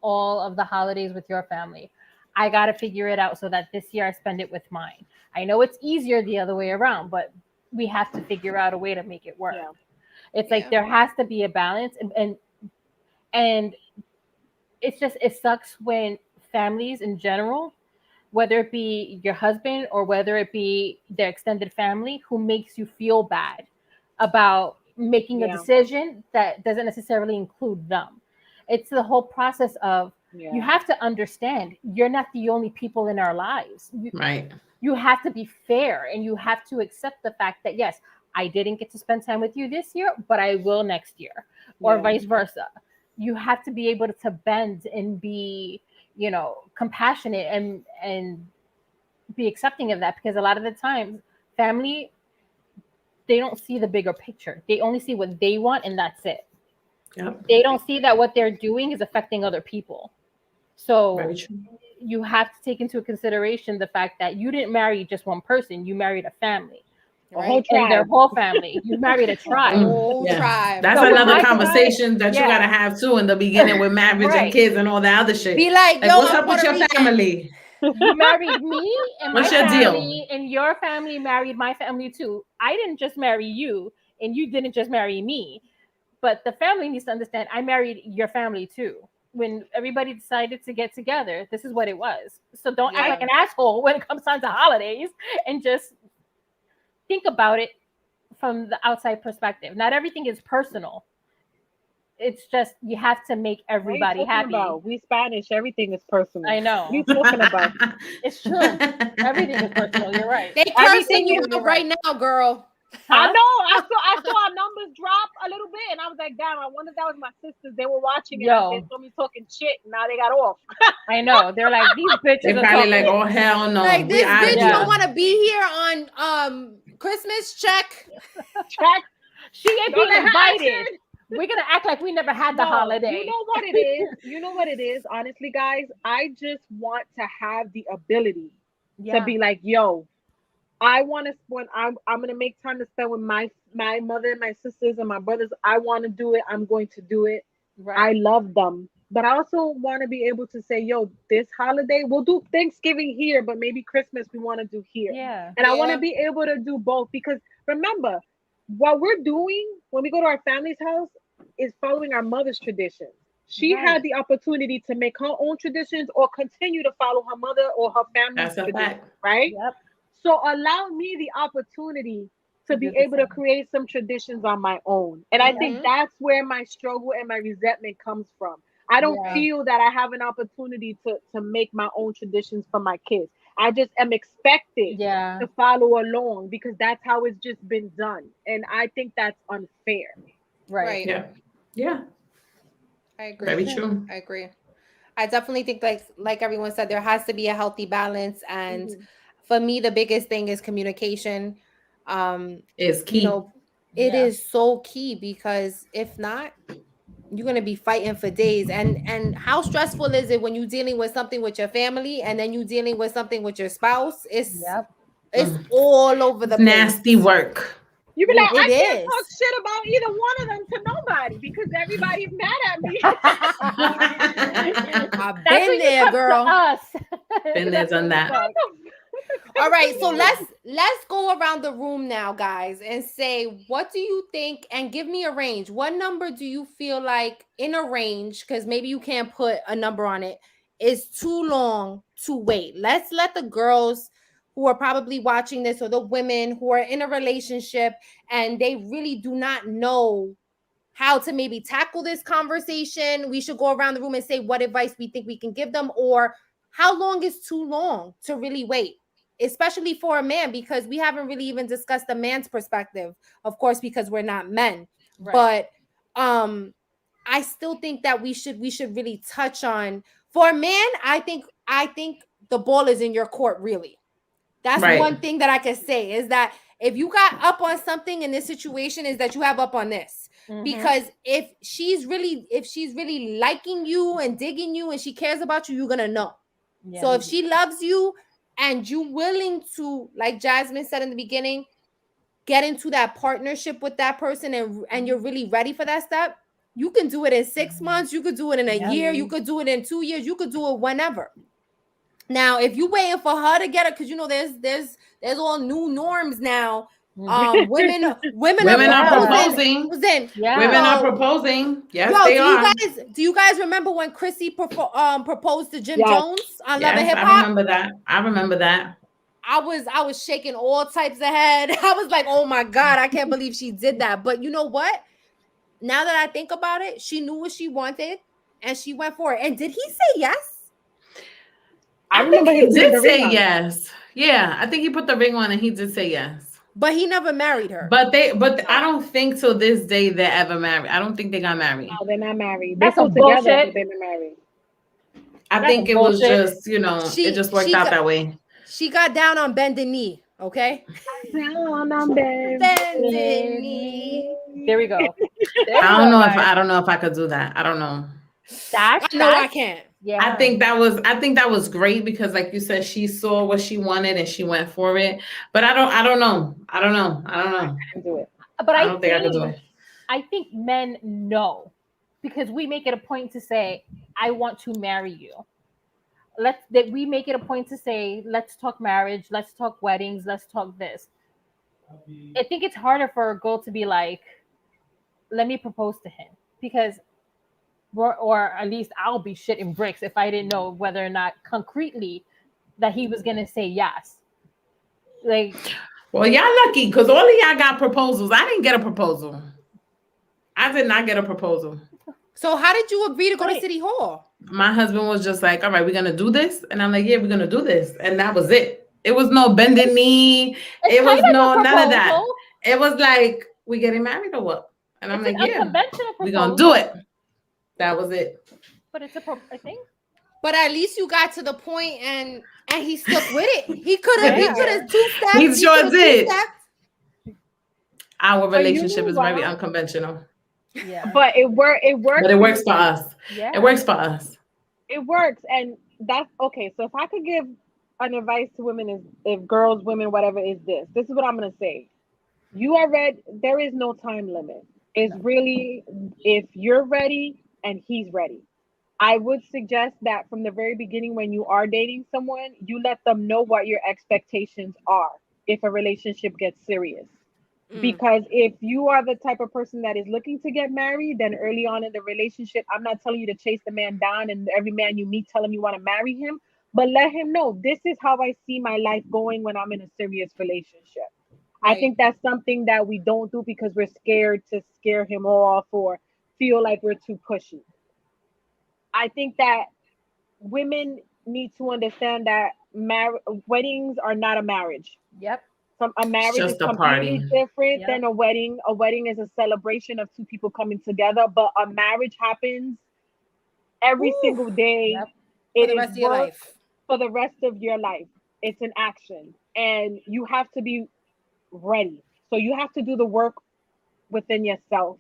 Speaker 4: all of the holidays with your family. I got to figure it out so that this year I spend it with mine. I know it's easier the other way around, but we have to figure out a way to make it work. It's like there has to be a balance, and it's just, it sucks when families in general, whether it be your husband or whether it be their extended family, who makes you feel bad about making a decision that doesn't necessarily include them. It's the whole process of you have to understand you're not the only people in our lives. You have to be fair and you have to accept the fact that, yes, I didn't get to spend time with you this year, but I will next year, or vice versa. You have to be able to bend and be, compassionate and be accepting of that, because a lot of the times family, they don't see the bigger picture. They only see what they want and that's it. They don't see that what they're doing is affecting other people. So you have to take into consideration the fact that you didn't marry just one person. You married a family. A whole tribe. And their whole family. You married a tribe.
Speaker 2: Tribe.
Speaker 3: That's another conversation that you gotta have too in the beginning with marriage and kids and all the other shit.
Speaker 2: Be like, yo,
Speaker 3: what's up with your family?
Speaker 4: You married me and
Speaker 3: what's
Speaker 4: my
Speaker 3: your
Speaker 4: family, and your family married my family too. I didn't just marry you, and you didn't just marry me. But the family needs to understand I married your family too. When everybody decided to get together, this is what it was. So don't act like an asshole when it comes time to holidays, and just think about it from the outside perspective. Not everything is personal. It's just you have to make everybody happy.
Speaker 1: We Spanish, everything is personal.
Speaker 4: I know.
Speaker 1: What are you talking about?
Speaker 4: It's true. Everything is personal. You're right.
Speaker 2: They cursing you right now, girl.
Speaker 1: I know. I saw our numbers drop a little bit, and I was like, "Damn! I wonder if that was my sisters. They were watching it. And they saw me talking shit, and now they got off."
Speaker 4: I know. They're like, these bitches.
Speaker 3: They're probably like, "Oh hell no!"
Speaker 2: Like, this bitch don't want to be here on Christmas. Check.
Speaker 4: She ain't being invited. We're gonna act like we never had the holiday.
Speaker 1: You know what it is? You know what it is? Honestly, guys, I just want to have the ability to be like, yo, I want to when I'm gonna make time to spend with my mother and my sisters and my brothers. I want to do it. I'm going to do it. I
Speaker 4: Right.
Speaker 1: love them, but I also want to be able to say, yo, this holiday we'll do Thanksgiving here, but maybe Christmas we want to do here,
Speaker 4: Yeah.
Speaker 1: and I want to
Speaker 2: Yeah.
Speaker 1: be able to do both because remember, what we're doing when we go to our family's house is following our mother's traditions. She
Speaker 4: Right.
Speaker 1: had the opportunity to make her own traditions or continue to follow her mother or her family's
Speaker 3: That's a
Speaker 1: traditions,
Speaker 3: fact.
Speaker 1: right?
Speaker 4: Yep.
Speaker 1: So allow me the opportunity
Speaker 4: To
Speaker 1: to
Speaker 4: do
Speaker 1: be
Speaker 4: the
Speaker 1: able to
Speaker 4: same.
Speaker 1: create some traditions on my own. And I
Speaker 4: Yep.
Speaker 1: think
Speaker 2: Mm-hmm.
Speaker 1: that's where my struggle and my resentment comes from. I don't
Speaker 4: Yeah.
Speaker 1: feel that I have an opportunity to make my own traditions for my kids. I just am expected
Speaker 4: Yeah.
Speaker 1: to follow along because that's how it's just been done. And I think that's unfair.
Speaker 4: Right.
Speaker 2: Right.
Speaker 3: Yeah. Yeah.
Speaker 2: I agree.
Speaker 3: Very
Speaker 4: That's it.
Speaker 3: true.
Speaker 2: I agree. I definitely think like everyone said, there has to be a healthy balance. And
Speaker 1: Mhm.
Speaker 2: for me, the biggest thing is communication. Um,
Speaker 3: Is
Speaker 2: you
Speaker 3: key.
Speaker 2: know, it
Speaker 4: Yeah.
Speaker 2: is so key because if not, you're gonna be fighting for days. And how stressful is it when you're dealing with something with your family and then you're dealing with something with your spouse?
Speaker 4: Yep.
Speaker 2: It's
Speaker 3: Mm.
Speaker 2: all over the
Speaker 3: It's
Speaker 2: place.
Speaker 3: nasty work.
Speaker 1: You be
Speaker 4: Yeah.
Speaker 1: like, I
Speaker 2: It
Speaker 1: can't talk
Speaker 2: is.
Speaker 1: shit about either one of them to nobody because everybody's mad at me.
Speaker 2: I've
Speaker 4: That's
Speaker 2: been
Speaker 4: when you
Speaker 2: there,
Speaker 4: come to
Speaker 2: girl.
Speaker 4: us.
Speaker 3: Been there,
Speaker 4: That's when
Speaker 3: done
Speaker 4: we
Speaker 3: that.
Speaker 4: talk.
Speaker 1: What the
Speaker 2: All
Speaker 1: fuck
Speaker 2: right,
Speaker 1: is
Speaker 2: so
Speaker 1: wrong?
Speaker 2: let's go around the room now, guys, and say what do you think, and give me a range. What number do you feel like in a range? Because maybe you can't put a number on it. Is too long to wait. Let's let the girls who are probably watching this, or the women who are in a relationship and they really do not know how to maybe tackle this conversation. We should go around the room and say what advice we think we can give them, or how long is too long to really wait, especially for a man, because we haven't really even discussed the man's perspective, of course, because we're not men.
Speaker 4: Right.
Speaker 2: But I still think that we should really touch on, for a man, I think the ball is in your court, really. That's
Speaker 3: Right.
Speaker 2: one thing that I can say, is that if you got up on something in this situation, is that you have up on this.
Speaker 4: Mm-hmm.
Speaker 2: Because if she's really liking you and digging you and she cares about you, you're gonna know.
Speaker 4: Yeah.
Speaker 2: So if she loves you and you willing to, like Jasmine said in the beginning, get into that partnership with that person, and you're really ready for that step, you can do it in 6 months, you could do it in a
Speaker 4: Yep.
Speaker 2: year, you could do it in 2 years, you could do it whenever. Now, if you waiting for her to get it, because there's all new norms now.
Speaker 4: Mhm.
Speaker 2: Women are
Speaker 3: Women are
Speaker 4: Yeah.
Speaker 2: proposing.
Speaker 3: proposing.
Speaker 4: Yeah.
Speaker 3: Women are
Speaker 2: So,
Speaker 3: proposing. Yes,
Speaker 2: yo,
Speaker 3: they are.
Speaker 2: do you guys remember when Chrissy proposed to Jim
Speaker 1: Yes.
Speaker 2: Jones on Love and
Speaker 3: Yes,
Speaker 2: Hip
Speaker 3: I
Speaker 2: Hop?
Speaker 3: remember that. I remember that.
Speaker 2: I was shaking all types of head. I was like, oh my God, I can't believe she did that. But you know what? Now that I think about it, she knew what she wanted and she went for it. And did he say yes?
Speaker 1: I
Speaker 3: I think
Speaker 1: remember him
Speaker 3: he
Speaker 1: putting
Speaker 3: did
Speaker 1: the ring
Speaker 3: say
Speaker 1: on it.
Speaker 3: yes. Yeah, I think he put the ring on and he did say yes.
Speaker 2: But he never married her.
Speaker 3: But I
Speaker 1: No,
Speaker 3: don't think till this day they're ever married. I don't think they got married.
Speaker 1: no, they're not married. They're
Speaker 4: That's a
Speaker 1: still together, but
Speaker 4: bullshit.
Speaker 1: they're not married.
Speaker 3: I
Speaker 4: That's
Speaker 3: think it was
Speaker 4: bullshit.
Speaker 3: just, it
Speaker 2: She
Speaker 3: just worked
Speaker 2: she
Speaker 3: out
Speaker 2: got
Speaker 3: that way.
Speaker 2: she got down on bended knee, okay?
Speaker 1: Down on
Speaker 2: Bended
Speaker 1: bended
Speaker 2: knee.
Speaker 4: There we
Speaker 1: knee.
Speaker 4: go. There we go, guys.
Speaker 3: I don't know if I could do that. I don't know.
Speaker 2: I know I can't.
Speaker 4: Yeah.
Speaker 3: I think that was great because like you said, she saw what she wanted and she went for it. But I don't know. I don't know. I don't know.
Speaker 1: Couldn't do it.
Speaker 4: But
Speaker 3: I don't think I could do it.
Speaker 4: I think men know because we make it a point to say, I want to marry you. We make it a point to say, let's talk marriage, let's talk weddings, let's talk this. I think it's harder for a girl to be like, let me propose to him because or at least I'll be shitting bricks if I didn't know whether or not concretely that he was gonna say yes. Like,
Speaker 3: Well, y'all lucky because all of y'all got proposals. I didn't get a proposal. I did not get a proposal.
Speaker 2: So how did you agree to go to
Speaker 4: Wait.
Speaker 2: City Hall?
Speaker 3: My husband was just like, all right, we're going to do this. And I'm like, yeah, we're going to do this. And that was it. It was no bending knee.
Speaker 4: it's
Speaker 3: It was
Speaker 4: kind of
Speaker 3: no,
Speaker 4: a
Speaker 3: none of that.
Speaker 4: proposal.
Speaker 3: It was like, we getting married or what? And I'm
Speaker 4: It's
Speaker 3: like,
Speaker 4: an
Speaker 3: yeah,
Speaker 4: unconventional
Speaker 3: we're
Speaker 4: proposal.
Speaker 3: going to do it. That was it.
Speaker 4: But it's I think.
Speaker 2: But at least you got to the point and he stuck with it. He could have
Speaker 4: Yeah.
Speaker 2: two steps.
Speaker 3: He sure
Speaker 2: coulda
Speaker 3: did.
Speaker 2: two-stepped.
Speaker 3: Our
Speaker 1: But you
Speaker 3: relationship
Speaker 1: know
Speaker 3: is very
Speaker 1: what?
Speaker 3: unconventional.
Speaker 4: Yeah.
Speaker 1: But it works.
Speaker 3: But it works for us.
Speaker 4: Yeah.
Speaker 3: It works for us.
Speaker 1: It works, and that's okay. So if I could give an advice to women is, if girls, women, whatever, is this. This is what I'm gonna say. You are ready. There is no time limit. It's
Speaker 4: No.
Speaker 1: really if you're ready and he's ready. I would suggest that from the very beginning, when you are dating someone, you let them know what your expectations are if a relationship gets serious.
Speaker 2: Mm,
Speaker 1: Because if you are the type of person that is looking to get married, then early on in the relationship, I'm not telling you to chase the man down and every man you meet tell him you want to marry him, but let him know this is how I see my life going when I'm in a serious relationship. I
Speaker 2: right.
Speaker 1: think that's something that we don't do because we're scared to scare him off or feel like we're too pushy. I think that women need to understand that weddings are not a marriage.
Speaker 4: Yep.
Speaker 1: A
Speaker 3: It's
Speaker 1: marriage is
Speaker 3: just a
Speaker 1: completely
Speaker 3: party.
Speaker 1: different
Speaker 4: Yep.
Speaker 1: than a wedding. A wedding is a celebration of two people coming together, but a marriage happens every
Speaker 2: Woo,
Speaker 1: single day.
Speaker 4: Yep.
Speaker 2: for
Speaker 1: It
Speaker 2: the
Speaker 1: is
Speaker 2: rest of your
Speaker 1: work
Speaker 2: life.
Speaker 1: for the rest of your life. It's an action, and you have to be ready. So you have to do the work within yourself,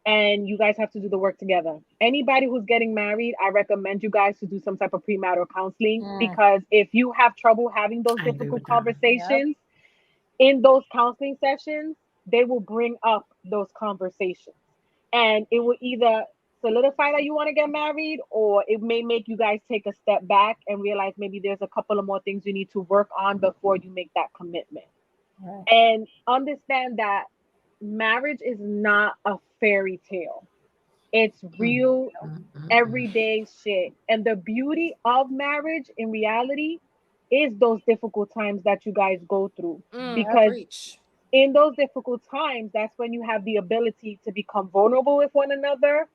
Speaker 1: and you guys have to do the work together. Anybody who's getting married, I recommend you guys to do some type of premarital counseling,
Speaker 4: Mm.
Speaker 1: because if you have trouble having those
Speaker 3: I agree
Speaker 1: difficult
Speaker 3: with that.
Speaker 4: Yep.
Speaker 1: conversations in those counseling sessions, they will bring up those conversations. And it will either solidify that you want to get married, or it may make you guys take a step back and realize maybe there's a couple of more things you need to work on before you make that commitment.
Speaker 4: Right.
Speaker 1: And understand that marriage is not a fairy tale, it's
Speaker 3: Mm,
Speaker 1: real
Speaker 3: mm, mm, mm.
Speaker 1: everyday shit. And the beauty of marriage in reality is those difficult times that you guys go through.
Speaker 2: Mm,
Speaker 4: Yep.
Speaker 1: Because
Speaker 2: preach.
Speaker 1: in those difficult times, that's when you have the ability to become vulnerable with one another,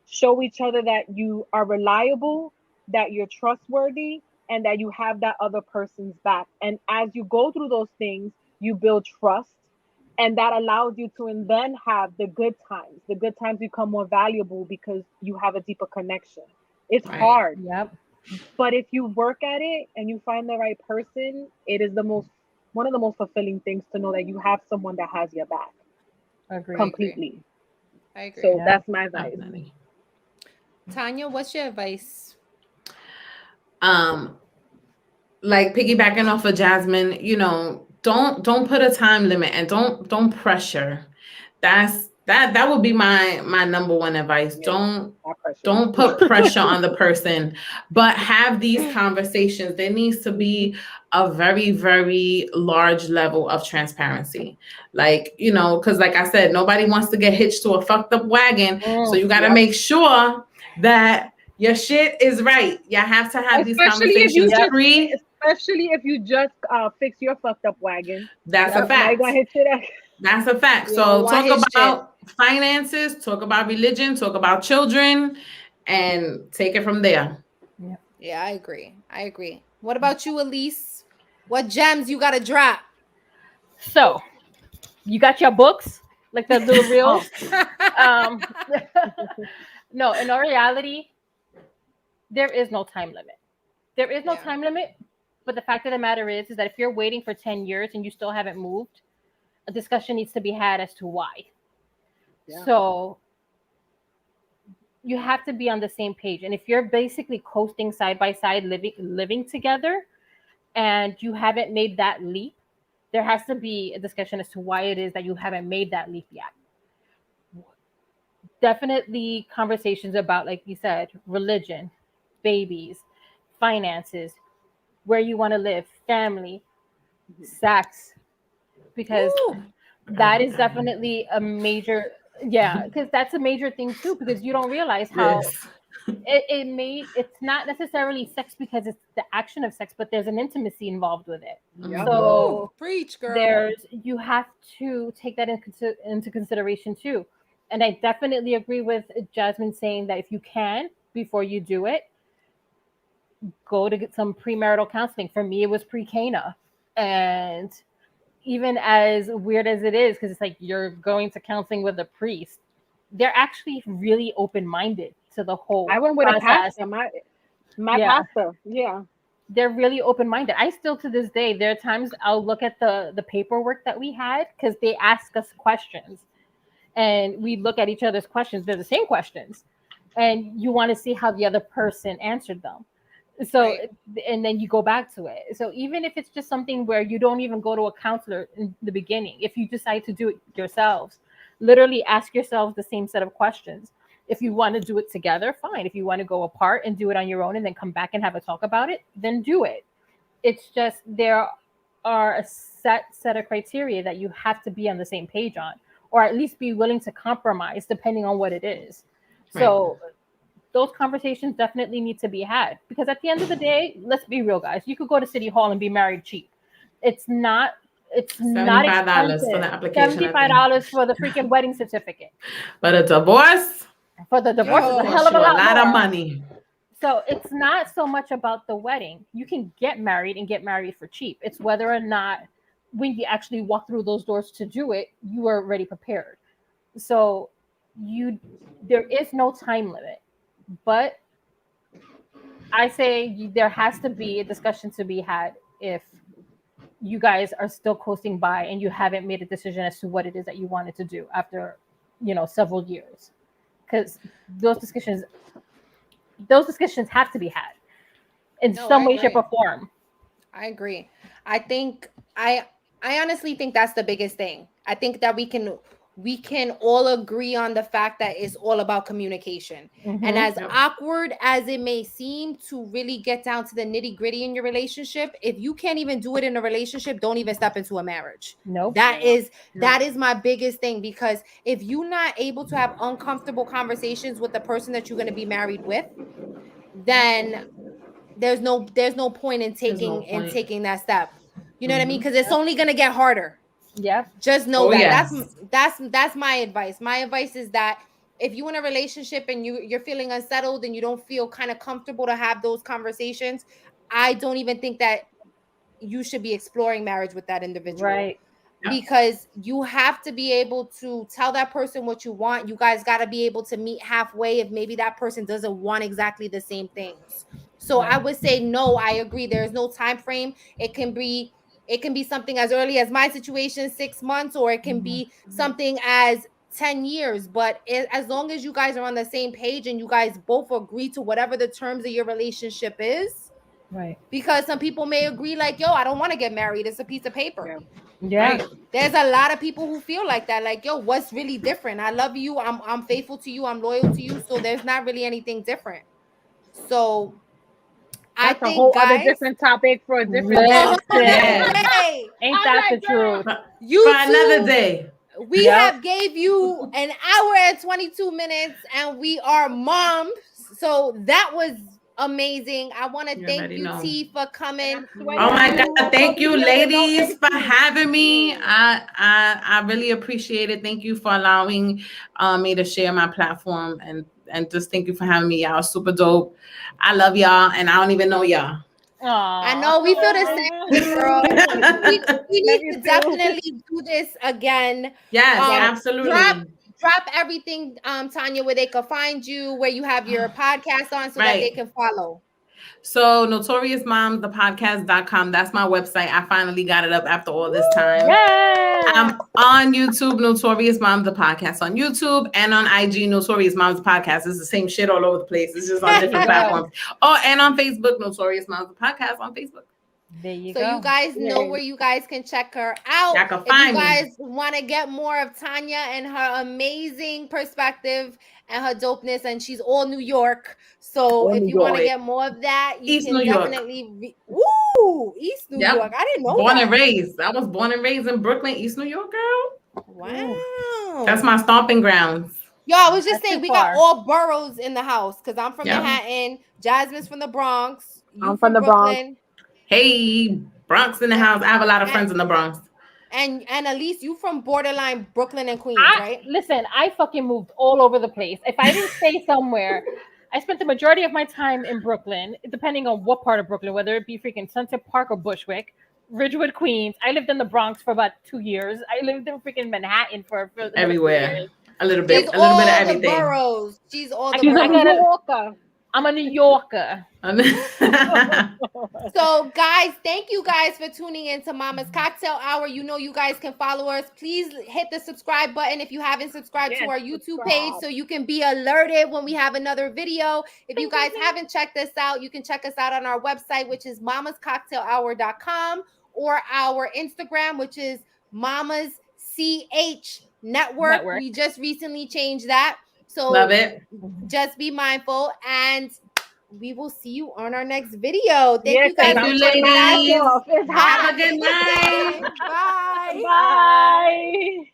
Speaker 1: show each other that you are reliable, that you're trustworthy, and that you have that other person's back. And as you go through those things, you build trust, and that allows you to and then have the good times. The good times become more valuable because you have a deeper connection. It's
Speaker 3: Right.
Speaker 1: hard,
Speaker 4: Yep.
Speaker 1: but if you work at it and you find the right person, it is the most one of the most fulfilling things to know that you have someone that has your back
Speaker 2: I
Speaker 4: Agreed.
Speaker 2: agree.
Speaker 1: completely.
Speaker 2: I agree.
Speaker 1: So
Speaker 4: Yeah.
Speaker 1: that's my advice.
Speaker 3: Definitely.
Speaker 2: Tanya, what's your advice?
Speaker 3: Um, like piggybacking off of Jasmine, don't put a time limit and don't pressure. That would be my number one advice.
Speaker 1: Yeah, that pressure.
Speaker 3: Don't put pressure on the person, but have these conversations. There needs to be a very, very large level of transparency. Like, because like I said, nobody wants to get hitched to a fucked up wagon. So
Speaker 4: Mm.
Speaker 3: you got to
Speaker 1: Yep.
Speaker 3: make sure that your shit is right. You have to have these
Speaker 1: Especially if you
Speaker 3: conversations
Speaker 4: Yep.
Speaker 1: just,
Speaker 3: pre.
Speaker 1: especially if you just fix your fucked up wagon.
Speaker 3: That's a
Speaker 4: Yep.
Speaker 1: Now you gonna
Speaker 3: fact.
Speaker 1: hit shit up.
Speaker 3: That's a fact.
Speaker 2: We don't
Speaker 3: So
Speaker 2: want
Speaker 3: talk
Speaker 2: his shit.
Speaker 3: about finances, talk about religion, talk about children, and take it from there.
Speaker 4: Yep.
Speaker 2: Yeah, I agree. I agree. What about you, Elise? What gems you gotta drop?
Speaker 4: So you got your books, like the little
Speaker 1: Oh,
Speaker 4: reels. Um, no, in all reality, there is no time limit. There is no
Speaker 2: Yeah.
Speaker 4: time limit. But the fact of the matter is that if you're waiting for 10 years and you still haven't moved, a discussion needs to be had as to why.
Speaker 1: yeah.
Speaker 4: So you have to be on the same page. And if you're basically coasting side by side, living together, and you haven't made that leap, there has to be a discussion as to why it is that you haven't made that leap yet. Definitely conversations about, like you said, religion, babies, finances, where you want to live, family, sex, because
Speaker 2: Ooh.
Speaker 4: that is definitely a major, yeah, because that's a major thing too, because you don't realize how
Speaker 3: Yes.
Speaker 4: it's not necessarily sex because it's the action of sex, but there's an intimacy involved with it.
Speaker 1: Yep.
Speaker 2: Ooh.
Speaker 4: So
Speaker 2: Preach, girl.
Speaker 4: you have to take that into consideration too. And I definitely agree with Jasmine saying that if you can, before you do it, go to get some premarital counseling. For me, it was pre-Cana. And even as weird as it is, because it's like you're going to counseling with a priest, they're actually really open-minded to the whole
Speaker 1: I went with a
Speaker 4: process.
Speaker 1: pastor. My
Speaker 4: Yeah,
Speaker 1: pastor. Yeah.
Speaker 4: they're really open-minded. I still to this day, there are times I'll look at the paperwork that we had because they ask us questions and we look at each other's questions. They're the same questions, and you want to see how the other person answered them. So,
Speaker 2: Right.
Speaker 4: and then you go back to it. So even if it's just something where you don't even go to a counselor in the beginning, if you decide to do it yourselves, literally ask yourselves the same set of questions. If you want to do it together, fine. If you want to go apart and do it on your own and then come back and have a talk about it, then do it. It's just there are a set of criteria that you have to be on the same page on, or at least be willing to compromise depending on what it is. So those conversations definitely need to be had, because at the end of the day, let's be real, guys. You could go to City Hall and be married cheap. It's not. It's not
Speaker 3: $75 for the
Speaker 4: expensive.
Speaker 3: application, I think.
Speaker 4: $75 for the freaking wedding certificate.
Speaker 3: But a divorce,
Speaker 4: For the divorce is a
Speaker 2: Oh,
Speaker 4: hell of
Speaker 3: costs
Speaker 4: a
Speaker 3: you a
Speaker 4: lot
Speaker 3: lot of
Speaker 4: more.
Speaker 3: money.
Speaker 4: So it's not so much about the wedding. You can get married and get married for cheap. It's whether or not when you actually walk through those doors to do it, you are already prepared. So there is no time limit, but I say there has to be a discussion to be had if you guys are still coasting by and you haven't made a decision as to what it is that you wanted to do after, several years, because those discussions have to be had in
Speaker 2: No,
Speaker 4: some
Speaker 2: I
Speaker 4: way, shape,
Speaker 2: agree.
Speaker 4: or form.
Speaker 2: I agree. I think I honestly think that's the biggest thing. I think that we can all agree on the fact that it's all about communication. And
Speaker 4: Mhm.
Speaker 2: as
Speaker 3: Yep.
Speaker 2: awkward as it may seem to really get down to the nitty-gritty in your relationship, if you can't even do it in a relationship, don't even step into a marriage.
Speaker 4: Nope.
Speaker 2: That
Speaker 3: Yeah.
Speaker 2: is that is my biggest thing, because if you're not able to have uncomfortable conversations with the person that you're going to be married with, then there's no point in
Speaker 3: There's no
Speaker 2: taking
Speaker 3: point.
Speaker 2: that step. You know what I mean?
Speaker 3: Mhm.
Speaker 2: Because it's only gonna get harder.
Speaker 4: Yeah.
Speaker 2: Just know
Speaker 3: Oh,
Speaker 2: that.
Speaker 3: yes.
Speaker 2: That's my advice. My advice is that if you're in a relationship and you're feeling unsettled and you don't feel kind of comfortable to have those conversations, I don't even think that you should be exploring marriage with that individual,
Speaker 4: Right.
Speaker 3: Yeah.
Speaker 2: because you have to be able to tell that person what you want. You guys got to be able to meet halfway if maybe that person doesn't want exactly the same things. So I would say no, I agree. There's no time frame. It can be something as early as my situation, 6 months, or it can be something as 10 years. But as long as you guys are on the same page and you guys both agree to whatever the terms of your relationship is,
Speaker 4: Right.
Speaker 2: because some people may agree like, yo, I don't want to get married, it's a piece of paper.
Speaker 4: Yeah.
Speaker 3: Right.
Speaker 2: There's a lot of people who feel like that, like, yo, what's really different? I love you, I'm faithful to you, I'm loyal to you, so there's not really anything different. So I
Speaker 1: That's a
Speaker 2: think,
Speaker 1: whole other
Speaker 2: guys,
Speaker 1: different topic for a different
Speaker 2: for
Speaker 1: day.
Speaker 2: a whole
Speaker 3: Yeah.
Speaker 2: different day,
Speaker 4: Ain't
Speaker 1: I'm
Speaker 4: that
Speaker 1: like,
Speaker 4: the
Speaker 1: girl,
Speaker 4: truth?
Speaker 3: For
Speaker 2: you
Speaker 3: another
Speaker 2: two,
Speaker 3: day.
Speaker 2: we
Speaker 4: Yep.
Speaker 2: have gave you an hour and 22 minutes and we are moms. So that was amazing. I want to
Speaker 3: You
Speaker 2: thank
Speaker 3: already
Speaker 2: you,
Speaker 3: know.
Speaker 2: T, for
Speaker 1: And
Speaker 2: coming.
Speaker 1: I'm
Speaker 3: Oh
Speaker 1: sweating.
Speaker 3: my
Speaker 1: I
Speaker 3: God. Thank you,
Speaker 1: feel with no
Speaker 3: ladies, for
Speaker 1: AC.
Speaker 3: having me. I really appreciate it. Thank you for allowing me to share my platform, and just thank you for having me. Y'all super dope. I love y'all, and I don't even know y'all.
Speaker 2: I
Speaker 4: Aw.
Speaker 2: know we feel the same, girl. We
Speaker 1: Love
Speaker 2: need
Speaker 1: you
Speaker 2: to
Speaker 1: too.
Speaker 2: definitely do this again.
Speaker 3: Yes,
Speaker 1: Yes.
Speaker 3: absolutely.
Speaker 2: Drop everything, Tanya, where they can find you, where you have your podcast on, so that they
Speaker 3: Right.
Speaker 2: can follow.
Speaker 3: So Notorious Moms, the podcast.com. That's my website. I finally got it up after all this time.
Speaker 4: Yeah.
Speaker 3: I'm on YouTube, Notorious Moms, the podcast on YouTube, and on IG, Notorious Moms, the podcast. It's the same shit all over the place. It's just on
Speaker 4: There
Speaker 3: different
Speaker 4: you go.
Speaker 3: platforms. Oh, and on Facebook, Notorious Moms, the podcast on Facebook.
Speaker 4: There you
Speaker 2: So
Speaker 4: go.
Speaker 2: you guys know where you guys can check her out.
Speaker 3: Y'all can
Speaker 2: If you
Speaker 3: find me.
Speaker 2: guys want to get more of Tanya and her amazing perspective and her dopeness, and she's all New York. So
Speaker 1: All
Speaker 2: if
Speaker 1: New
Speaker 2: you want to
Speaker 3: York.
Speaker 2: get more of that, you
Speaker 3: East
Speaker 2: can
Speaker 3: New York.
Speaker 2: definitely Woo! East New
Speaker 3: Yep.
Speaker 2: York. I didn't know
Speaker 3: Born
Speaker 2: that.
Speaker 3: and raised. I was born and raised in Brooklyn, East New York, girl.
Speaker 2: Wow.
Speaker 3: That's my stomping grounds.
Speaker 2: Yo, I was just
Speaker 4: That's
Speaker 2: saying
Speaker 4: too
Speaker 2: we got
Speaker 4: far.
Speaker 2: all boroughs in the house, because I'm from
Speaker 3: Yep.
Speaker 2: Manhattan, Jasmine's from the Bronx, you
Speaker 1: I'm
Speaker 2: from
Speaker 1: from the Bronx.
Speaker 2: Brooklyn,
Speaker 3: Hey, Bronx in the house. I have a lot of friends in the Bronx.
Speaker 2: and Elise, you from borderline Brooklyn and Queens, right?
Speaker 4: Listen, I fucking moved all over the place. If I didn't stay somewhere, I spent the majority of my time in Brooklyn, depending on what part of Brooklyn, whether it be freaking Sunset Park or Bushwick, Ridgewood, Queens. I lived in the Bronx for about 2 years. I lived in freaking Manhattan for another 2
Speaker 3: Everywhere.
Speaker 4: years.
Speaker 3: A little
Speaker 2: She's
Speaker 3: bit of
Speaker 2: all the
Speaker 3: everything.
Speaker 2: boroughs. She's all the
Speaker 1: She's a
Speaker 4: I
Speaker 1: New
Speaker 2: boroughs.
Speaker 4: gotta,
Speaker 1: Yorker.
Speaker 4: I'm a New Yorker.
Speaker 2: So, guys, thank you guys for tuning in to Mama's Cocktail Hour. You know, you guys can follow us. Please hit the subscribe button if you haven't subscribed to our YouTube page so you can be alerted when we have another video. If you guys haven't checked us out, you can check us out on our website, which is mamascocktailhour.com, or our Instagram, which is Mamas CH Network. We just recently changed that. So
Speaker 3: love it.
Speaker 2: Just be mindful, and we will see you on our next video. Thank you guys.
Speaker 3: Thank you, ladies.
Speaker 1: It's hot.
Speaker 3: Have a good night.
Speaker 2: Bye.
Speaker 1: Bye.